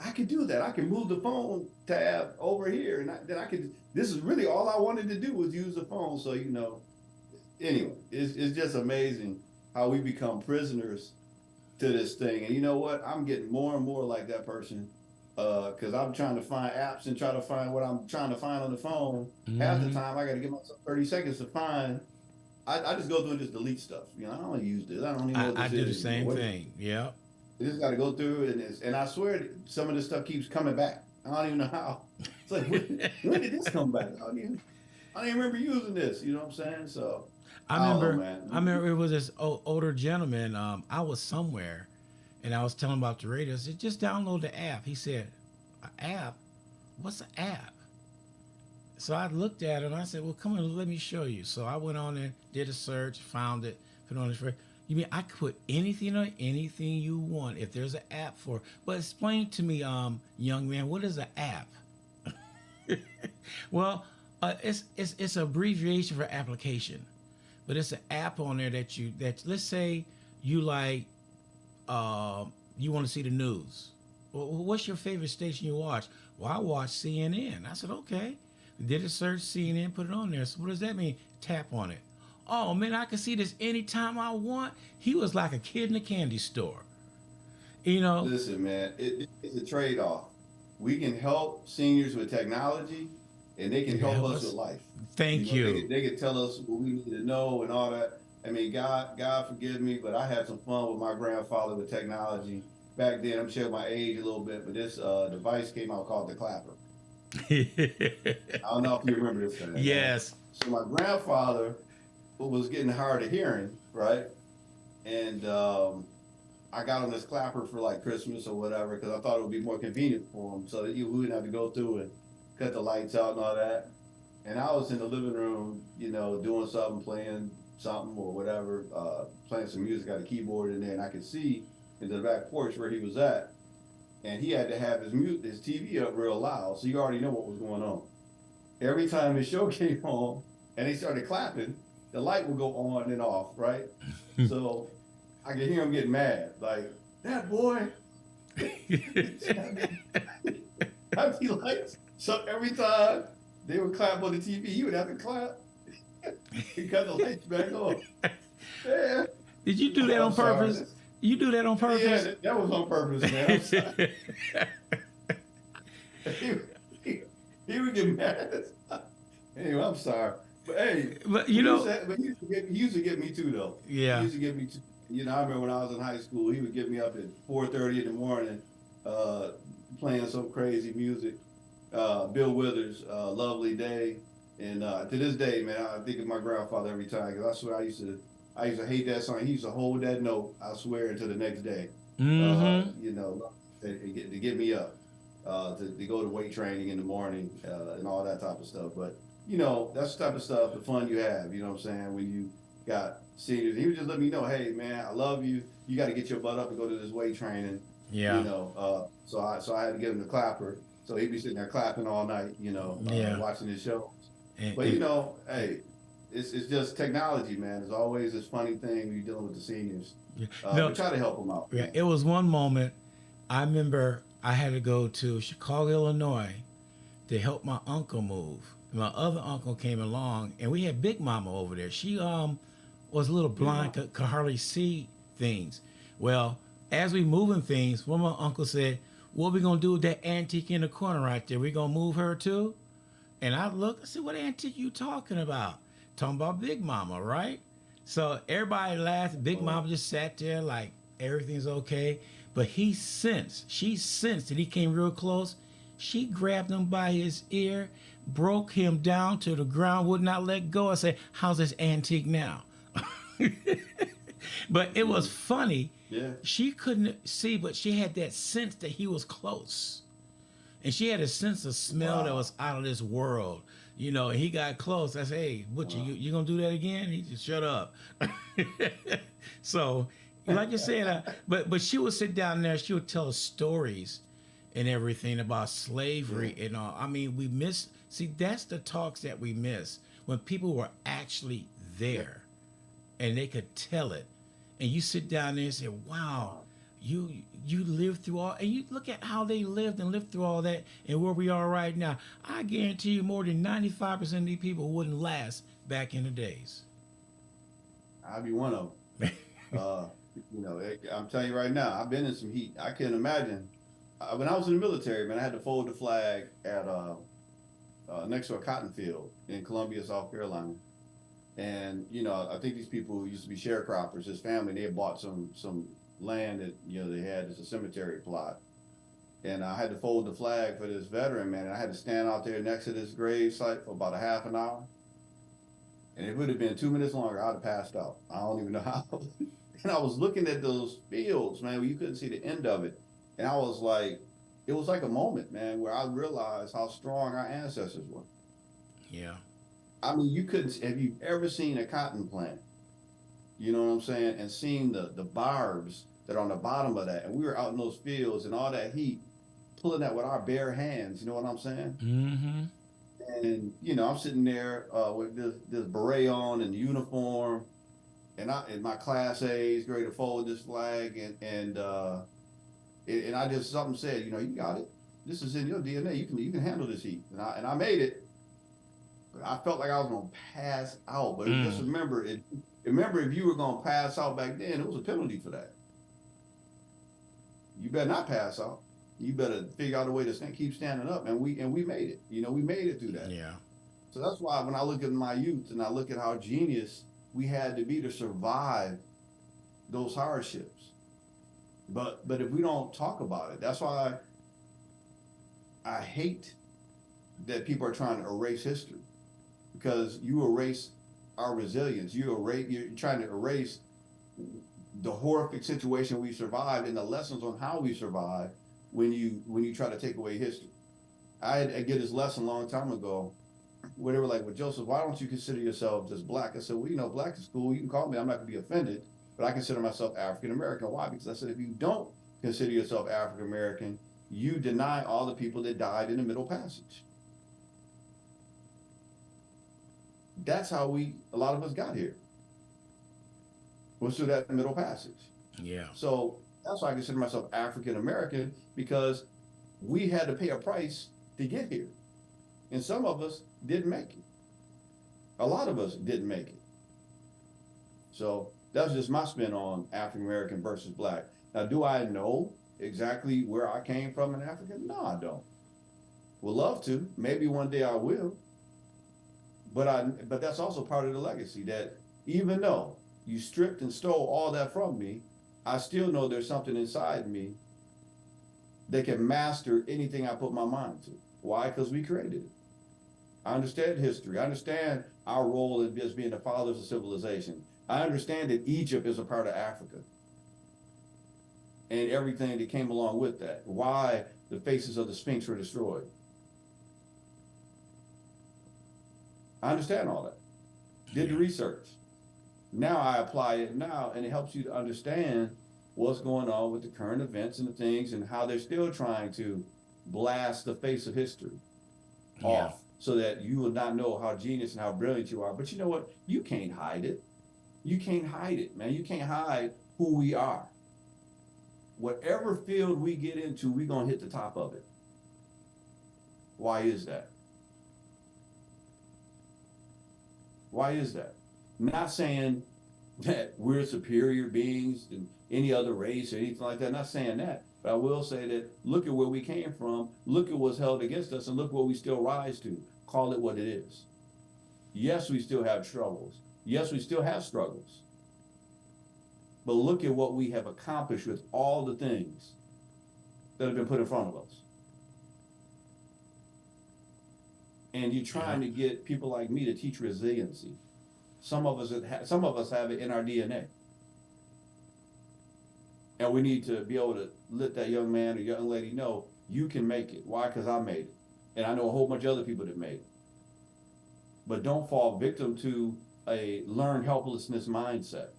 I can do that. I can move the phone tab over here, and then I can. This is really all I wanted to do was use the phone. So anyway, it's just amazing how we become prisoners to this thing. And you know what? I'm getting more and more like that person. Because I'm trying to find apps and try to find what I'm trying to find on the phone. Half the Hmm. time, I got to give myself 30 seconds to find. I just go through and just delete stuff. I don't want to use this. I don't even know what I this do the is anymore. same thing. Yeah. I just got to go through and I swear some of this stuff keeps coming back. I don't even know how. It's like when did this come back? I don't even remember using this. You know what I'm saying? So I I don't know, remember. I man. remember it was this older gentleman. I was somewhere, and I was telling him about the radio. I said, "Just download the app." He said, "An app? What's an app?" So I looked at it and I said, "Well, come on, let me show you." So I went on and did a search, found it, put it on this. You mean I could put anything on anything you want if there's an app for? But explain to me, young man, what is an app? Well, it's an abbreviation for application, but it's an app on there that let's say you like you want to see the news. Well, what's your favorite station you watch? Well, I watch CNN. I said, okay. Did a search CNN, put it on there. So what does that mean? Tap on it. Oh man, I can see this anytime I want. He was like a kid in a candy store. You know? Listen, man, it's a trade-off. We can help seniors with technology, and they can You can help help us with us. life. Thank you. They could tell us what we need to know and all that. I mean, God forgive me, but I had some fun with my grandfather with technology. Back then, I'm showing my age a little bit, but this device came out called the clapper. I don't know if you remember this thing, man. Yes. So my grandfather was getting hard of hearing, right? And I got him this clapper for like Christmas or whatever because I thought it would be more convenient for him, so that we wouldn't have to go through and cut the lights out and all that. And I was in the living room, doing something, playing something or whatever, playing some music, got a keyboard in there, and I could see into the back porch where he was at, and he had to have his TV up real loud, so you already know what was going on. Every time his show came on and he started clapping, the light would go on and off, right? So I could hear him getting mad, like, that boy. I'd be like, so every time they would clap on the TV, he would have to clap. He cut the lights back on. Yeah. Did you do that I'm on sorry. purpose? You do that on Yeah, purpose? that was on purpose, man. I'm sorry. he, he, he would get mad. Anyway, I'm sorry. But hey, But he used to get me too, though. He yeah. used to get me too. I remember when I was in high school, he would get me up at 4:30 in the morning, uh, playing some crazy music. Bill Withers, "Lovely Day," and to this day, man, I think of my grandfather every time because I swear I used to hate that song. He used to hold that note, I swear, until the next day. Mm-hmm. To get me up, to go to weight training in the morning, and all that type of stuff. But that's the type of stuff, the fun you have. You know what I'm saying? When you got seniors, he would just let me know, hey man, I love you. You got to get your butt up and go to this weight training. Yeah. So I had to give him the clapper. So he'd be sitting there clapping all night, Yeah. watching his shows. And, But and hey, it's just technology, man. There's always this funny thing when you're dealing with the seniors. yeah. We No, try to help them out, yeah, man. it was one moment I remember I had to go to Chicago, Illinois to help my uncle move. My other uncle came along and we had Big Mama over there. She was a little Big blind, Mama. could hardly see things. Well, as we moving things, one of my uncle said, "What we gonna do with that antique in the corner right there? We gonna move her too?" And I looked, I said, "What antique you talking about?" Talking about Big Mama, right? So everybody laughed. Big Oh, Mama just sat there like everything's okay. But she sensed that he came real close. She grabbed him by his ear, broke him down to the ground, would not let go. I said, "How's this antique now?" But it was mm, funny. yeah. She couldn't see, but she had that sense that he was close. And she had a sense of smell that was Wow. out of this world. And he got close. I said, "Hey, Butcher, Wow. you gonna do that again?" He just shut up. So, like you said, but she would sit down there. She would tell us stories and everything about Yeah. slavery and all. I mean, we miss. See, that's the talks that we miss when people were actually Yeah. there and they could tell it. And you sit down there and say, "Wow, Wow. you lived through all," and you look at how they lived and lived through all that and where we are right now. I guarantee you more than 95% of these people wouldn't last back in the days. I'll be one of them. Uh, I'm telling you right now, I've been in some heat. I can imagine. When I was in the military, man, I had to fold the flag at next to a cotton field in Columbia, South Carolina. And I think these people used to be sharecroppers. His family, they had bought some land that they had as a cemetery plot. And I had to fold the flag for this veteran, man. And I had to stand out there next to this grave site for about a half an hour. And it would have been 2 minutes longer, I'd have passed out. I don't even know how. And I was looking at those fields, man, where you couldn't see the end of it. And I was like, it was like a moment, man, where I realized how strong our ancestors were. Yeah. I mean, you couldn't, have you ever seen a cotton plant? You know what I'm saying? And seeing the barbs that are on the bottom of that. And we were out in those fields and all that heat, pulling that with our bare hands. You know what I'm saying? Mm-hmm. And I'm sitting there with this beret on and uniform, and I in my class A's, ready to fold this flag, and I just something said, you got it. This is in your DNA. You can handle this heat, and I made it. But I felt like I was gonna pass out. But just Mm. remember it. Remember, if you were gonna pass out back then, it was a penalty for that. You better not pass out. You better figure out a way to keep standing up, and we made it. We made it through that. Yeah. So that's why when I look at my youth and I look at how genius we had to be to survive those hardships. But if we don't talk about it, that's why I hate that people are trying to erase history, because you erase our resilience. You're trying to erase the horrific situation we survived and the lessons on how we survived when you try to take away history. I get this lesson a long time ago where they were like, "Well, Joseph, why don't you consider yourself just black?" I said, "Well, black is cool. You can call me. I'm not going to be offended. But I consider myself African American. Why? Because I said, if you don't consider yourself African American, you deny all the people that died in the Middle Passage. That's how a lot of us got here, was through that Middle Passage. Yeah. So that's why I consider myself African American, because we had to pay a price to get here. And some of us didn't make it. A lot of us didn't make it. So that's just my spin on African American versus black. Now, do I know exactly where I came from in Africa? No, I don't. Would love to. Maybe one day I will. But that's also part of the legacy, that even though you stripped and stole all that from me, I still know there's something inside me that can master anything I put my mind to. Why? Because we created it. I understand history. I understand our role as being the fathers of civilization. I understand that Egypt is a part of Africa and everything that came along with that. Why the faces of the Sphinx were destroyed. I understand all that. Did the Yeah. research. Now I apply it now, and it helps you to understand what's going on with the current events and the things and how they're still trying to blast the face of history Yeah. off so that you will not know how genius and how brilliant you are. But you know what? You can't hide it. You can't hide it, man. You can't hide who we are. Whatever field we get into, we're going to hit the top of it. Why is that? Why is that? Not saying that we're superior beings than any other race or anything like that. I'm not saying that, but I will say that look at where we came from, look at what's held against us, and look what we still rise to. Call it what it is. Yes, we still have troubles. Yes, we still have struggles. But look at what we have accomplished with all the things that have been put in front of us. And you're Yeah. trying to get people like me to teach resiliency. Some of us have it in our DNA. And we need to be able to let that young man or young lady know you can make it. Why? Because I made it. And I know a whole bunch of other people that made it. But don't fall victim to a learned helplessness mindset.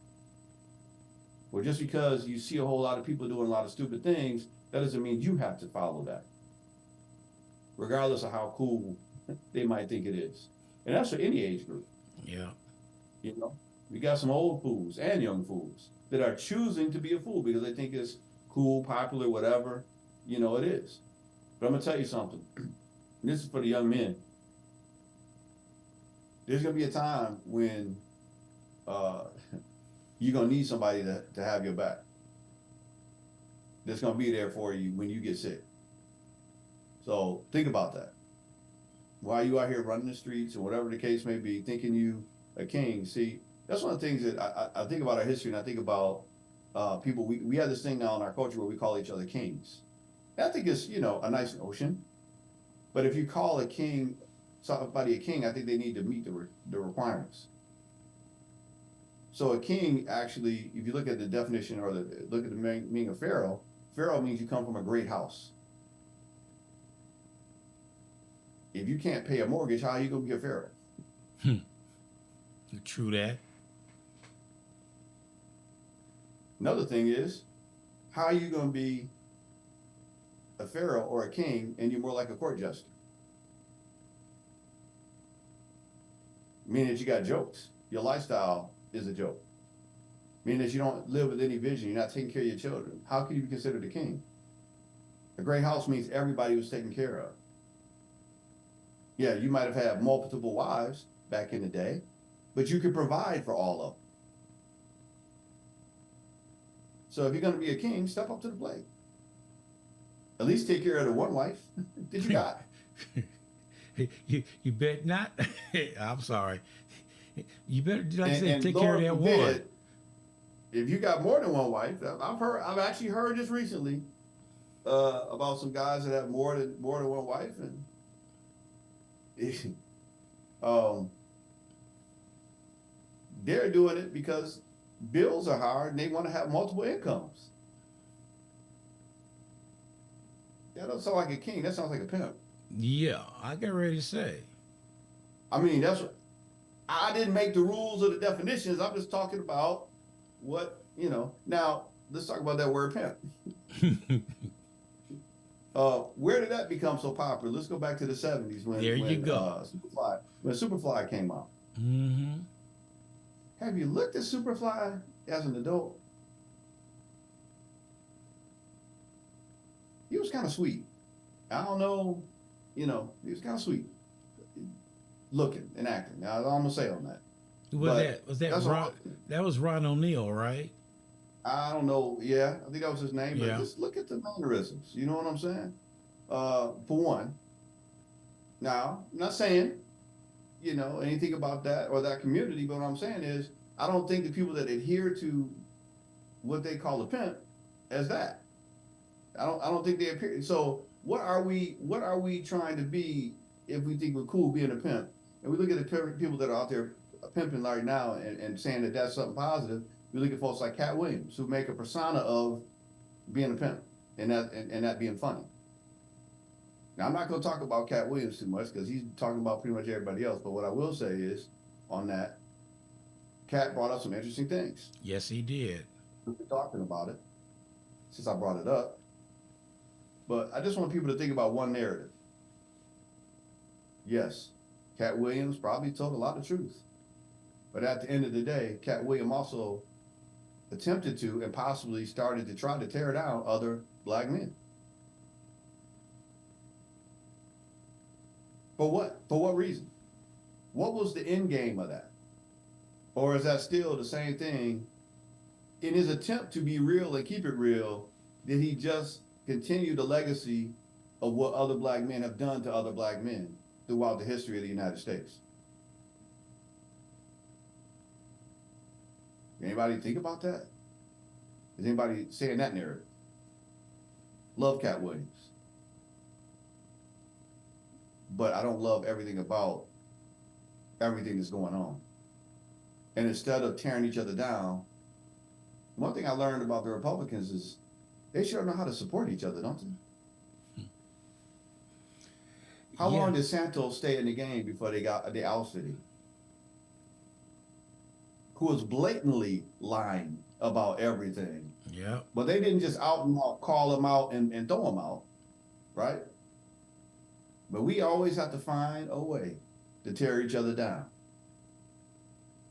Well, just because you see a whole lot of people doing a lot of stupid things, that doesn't mean you have to follow that, regardless of how cool they might think it is. And that's for any age group. Yeah. You know, we got some old fools and young fools that are choosing to be a fool because they think it's cool, popular, whatever. You know, it is. But I'm gonna tell you something. This is for the young men. There's gonna be a time when you're gonna need somebody to have your back. That's gonna be there for you when you get sick. So think about that. While you out here running the streets or whatever the case may be, thinking you a king. See, that's one of the things that I think about our history, and I think about people. We have this thing now in our culture where we call each other kings. And I think it's, you know, a nice notion. But if you call a king somebody a king, I think they need to meet the requirements. So a king actually, if you look at the definition or look at the meaning of pharaoh, pharaoh means you come from a great house. If you can't pay a mortgage, how are you gonna be a pharaoh? True that. Another thing is, how are you gonna be a pharaoh or a king and you're more like a court jester? Meaning that you got jokes. Your lifestyle is a joke. Meaning that you don't live with any vision. You're not taking care of your children. How can you be considered a king? A great house means everybody was taken care of. Yeah, you might have had multiple wives back in the day, but you could provide for all of them. So if you're going to be a king, step up to the plate. At least take care of the one wife that you got. You bet not. I'm sorry. You better, like I said, And take care of Lord that forbid, one. if you got more than one wife, I've actually heard this recently about some guys that have more than one wife, and they're doing it because bills are hard and they want to have multiple incomes. That doesn't sound like a king. That sounds like a pimp. Yeah, I get ready to say. I mean, that's what I didn't make the rules or the definitions. I'm just talking about what, you know. Now, let's talk about that word pimp. Where did that become so popular? Let's go back to the 70s when There you go. Superfly came out. Mm-hmm. Have you looked at Superfly as an adult? He was kind of sweet. I don't know, you know, he was kind of sweet looking and acting. Now, that's all I'm gonna say on that. Was that Ron? That was Ron O'Neal, right? I don't know. Yeah, I think that was his name. But Yeah. just look at the mannerisms. You know what I'm saying? For one. Now, I'm not saying, you know, anything about that or that community, but what I'm saying is, I don't think the people that adhere to what they call a pimp as that. I don't think they appear. So what are we trying to be if we think we're cool being a pimp? And we look at the people that are out there pimping right now and saying that that's something positive. We look at folks like Cat Williams who make a persona of being a pimp and that being funny. Now I'm not going to talk about Cat Williams too much because he's talking about pretty much everybody else. But what I will say is, on that, Cat brought up some interesting things. Yes, he did. We've been talking about it since I brought it up. But I just want people to think about one narrative. Yes, Cat Williams probably told a lot of truth. But at the end of the day, Cat Williams also attempted to and possibly started to try to tear down other black men. For what? For what reason? What was the end game of that? Or is that still the same thing? In his attempt to be real and keep it real, did he just continue the legacy of what other black men have done to other black men throughout the history of the United States? Anybody think about that? Is anybody saying that narrative? Love Cat Williams, but I don't love everything about everything that's going on. And instead of tearing each other down, one thing I learned about the Republicans is they sure know how to support each other, don't they? How Yeah. long did Santos stay in the game before they ousted him? Who was blatantly lying about everything. Yeah. But they didn't just out and out call him out and throw him out, right? But we always have to find a way to tear each other down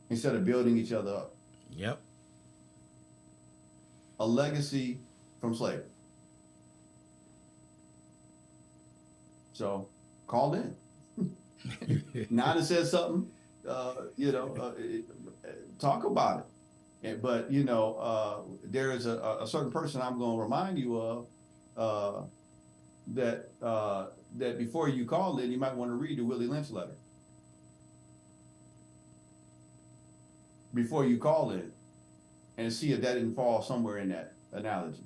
instead of building each other up. Yep. A legacy from slavery. So call in. Nada says something, talk about it. But there is a certain person I'm going to remind you of that before you call in, you might want to read the Willie Lynch letter before you call in, and see if that didn't fall somewhere in that analogy.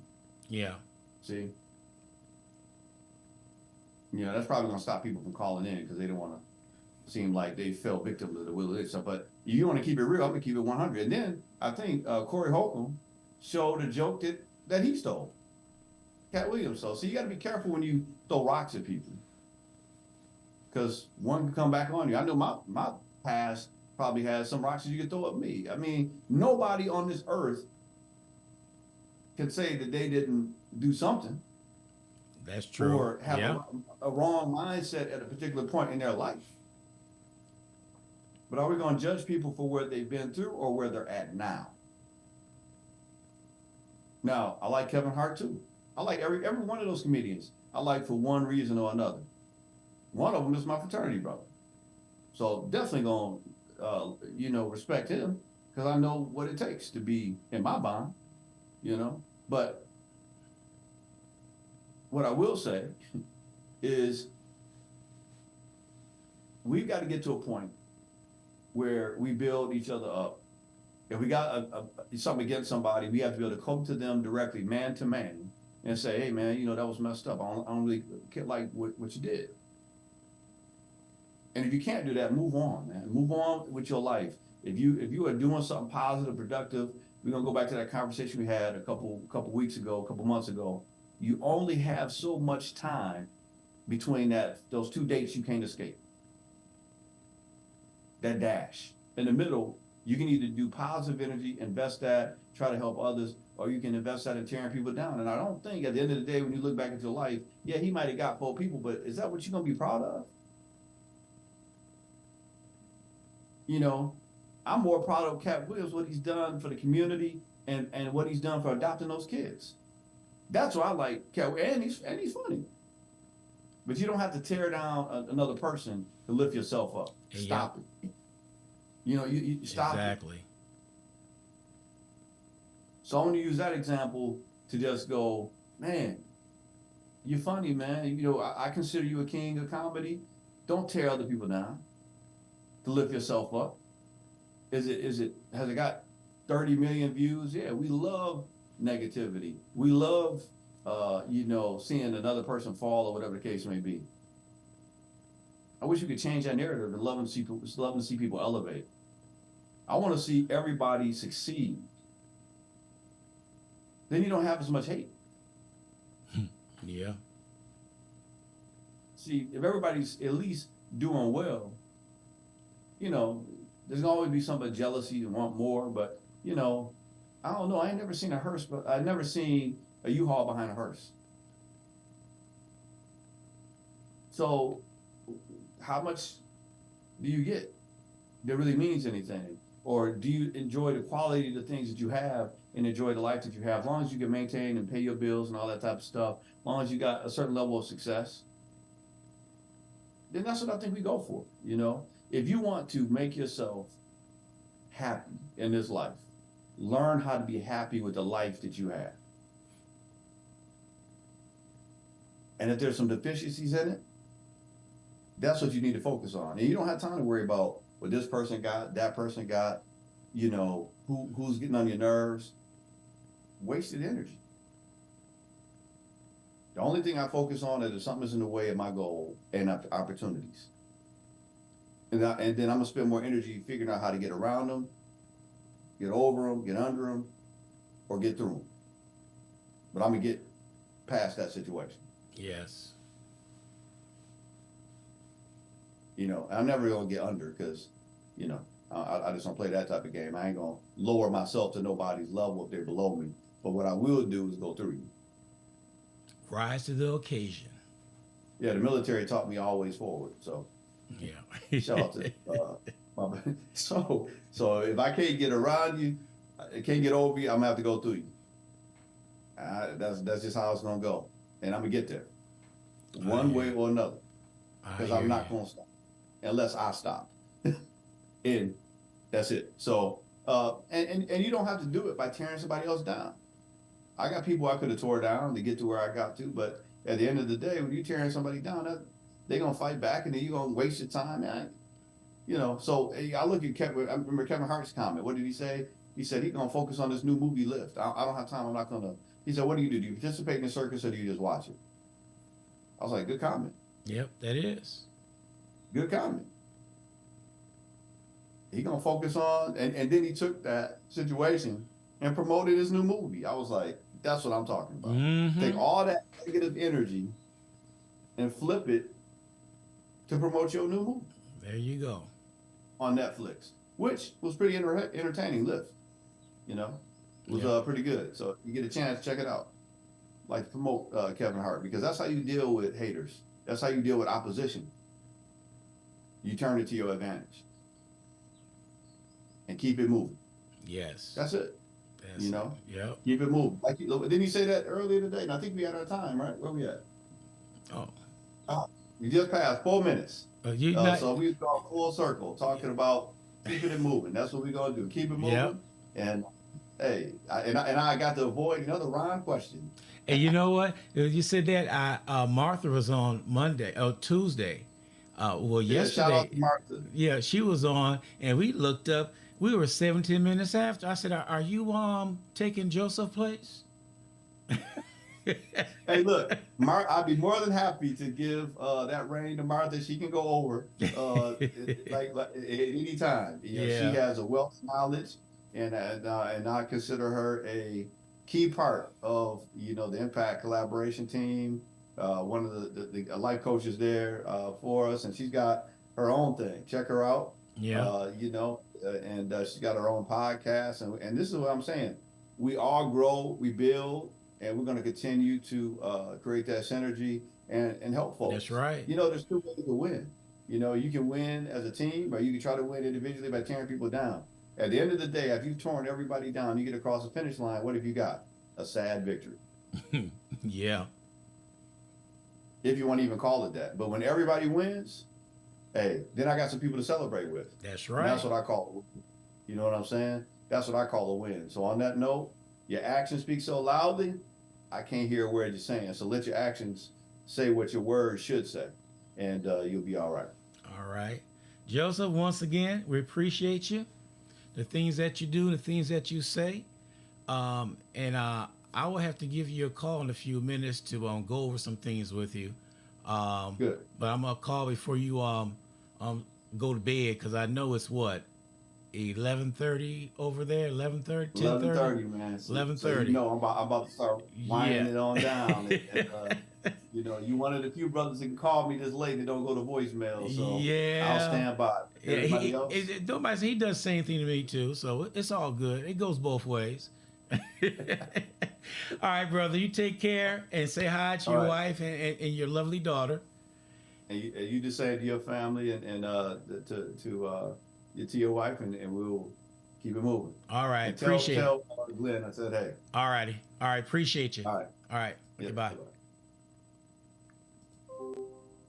Yeah. See, that's probably going to stop people from calling in because they don't want to seem like they fell victim to the Willie Lynch stuff. But you want to keep it real, I'm going to keep it 100. And then I think Corey Holcomb showed a joke that he stole. Cat Williams stole. So you got to be careful when you throw rocks at people, because one can come back on you. I know my past probably has some rocks that you can throw at me. I mean, nobody on this earth can say that they didn't do something. That's true. Or have yeah. a wrong mindset at a particular point in their life. But are we going to judge people for where they've been through or where they're at now? Now, I like Kevin Hart too. I like every one of those comedians. I like for one reason or another. One of them is my fraternity brother. So definitely going to, respect him, because I know what it takes to be in my bond, But what I will say is we've got to get to a point where we build each other up. If we got something against somebody, we have to be able to come to them directly, man to man, and say, hey, man, that was messed up. I don't really like what you did. And if you can't do that, move on, man. Move on with your life. If you are doing something positive, productive, we're going to go back to that conversation we had a couple weeks ago, a couple months ago. You only have so much time between those two dates you can't escape. That dash. In the middle, you can either do positive energy, invest that, try to help others, or you can invest that in tearing people down. And I don't think at the end of the day, when you look back at your life, yeah, he might have got 4 people, but is that what you're going to be proud of? I'm more proud of Cat Williams, what he's done for the community and what he's done for adopting those kids. That's why I like Cat Williams, and he's funny. But you don't have to tear down another person to lift yourself up. Stop it. You stop exactly. it. So I'm going to use that example to just go, man, you're funny, man. I consider you a king of comedy. Don't tear other people down to lift yourself up. Has it got 30 million views? Yeah, we love negativity. We love, seeing another person fall or whatever the case may be. I wish we could change that narrative and loving to see people elevate. I want to see everybody succeed. Then you don't have as much hate. Yeah. See, if everybody's at least doing well, there's gonna always be some jealousy and want more, but I don't know. I ain't never seen a hearse, but I've never seen a U-Haul behind a hearse. So how much do you get that really means anything? Or do you enjoy the quality of the things that you have and enjoy the life that you have? As long as you can maintain and pay your bills and all that type of stuff, as long as you got a certain level of success, then that's what I think we go for. If you want to make yourself happy in this life, learn how to be happy with the life that you have. And if there's some deficiencies in it, that's what you need to focus on. And you don't have time to worry about what this person got, that person got, who's getting on your nerves. Wasted energy. The only thing I focus on is if something's in the way of my goal and opportunities. And then I'm gonna spend more energy figuring out how to get around them, get over them, get under them, or get through them. But I'm gonna get past that situation. Yes. I'm never gonna get under because, I just don't play that type of game. I ain't gonna lower myself to nobody's level if they're below me. But what I will do is go through you. Rise to the occasion. Yeah, the military taught me always forward. So yeah. shout out to my so if I can't get around you, I can't get over you, I'm gonna have to go through you. That's just how it's gonna go, and I'm gonna get there, one way or another, because I'm not gonna stop unless I stop, and that's it. So and you don't have to do it by tearing somebody else down. I got people I could have tore down to get to where I got to, but at the end of the day, when you're tearing somebody down, they're gonna fight back, and then you're gonna waste your time, man. So I look at Kevin. I remember Kevin Hart's comment. What did he say? He said he's gonna focus on this new movie Lift. I don't have time. I'm not gonna. He said, "What do? Do you participate in the circus or do you just watch it?" I was like, "Good comment." Yep, that is. Good comment. He gonna focus on, and then he took that situation and promoted his new movie. I was like, "That's what I'm talking about." Mm-hmm. Take all that negative energy and flip it to promote your new movie. There you go. On Netflix, which was pretty entertaining. Lift, was pretty good. So if you get a chance, check it out. Like to promote Kevin Hart, because that's how you deal with haters. That's how you deal with opposition. You turn it to your advantage and keep it moving. Yes. That's it. Yep. Keep it moving. Like, didn't you say that earlier today? And I think we had our time, right? Where we at? Oh. We just passed 4 minutes. So we've gone full circle talking about keeping it moving. That's what we're gonna do. Keep it moving. Yep. And hey, I got to avoid another Ron question. And you know what? You said that Martha was on Tuesday. Yesterday. Shout out to Martha. Yeah, she was on, and we looked up. We were 17 minutes after. I said, "Are you taking Joseph's place?" Hey, look, I'd be more than happy to give that reign to Martha. She can go over like at any time. She has a wealth of knowledge, and I consider her a key part of the Impact collaboration team. One of the life coaches there for us, and she's got her own thing. Check her out. Yeah. And she's got her own podcast, and this is what I'm saying. We all grow, we build. And we're going to continue to create that synergy and help folks. That's right. There's two ways to win. You can win as a team, or you can try to win individually by tearing people down. At the end of the day, if you've torn everybody down, you get across the finish line, what have you got? A sad victory. Yeah. If you want to even call it that. But when everybody wins, hey, then I got some people to celebrate with. That's right. And that's what I call a win. You know what I'm saying? That's what I call a win. So on that note, your actions speak so loudly, I can't hear a word you're saying. So let your actions say what your words should say, and you'll be all right. All right. Joseph, once again, we appreciate you, the things that you do, the things that you say. And I will have to give you a call in a few minutes to go over some things with you. Good. But I'm going to call before you go to bed, because I know it's what? 11:30 over there, 11:30, 10:30? 11:30, man. 11:30. So I'm about to start winding it on down. You one of the few brothers that can call me this late and don't go to voicemail. So I'll stand by. Everybody else? He does the same thing to me too, so it's all good. It goes both ways. All right, brother. You take care and say hi to your wife and your lovely daughter. And you just say to your family and to your wife, and we'll keep it moving. All right. And tell Glenn I said hey. All righty. All right. Appreciate you. All right. All right. Yeah, Goodbye. bye-bye.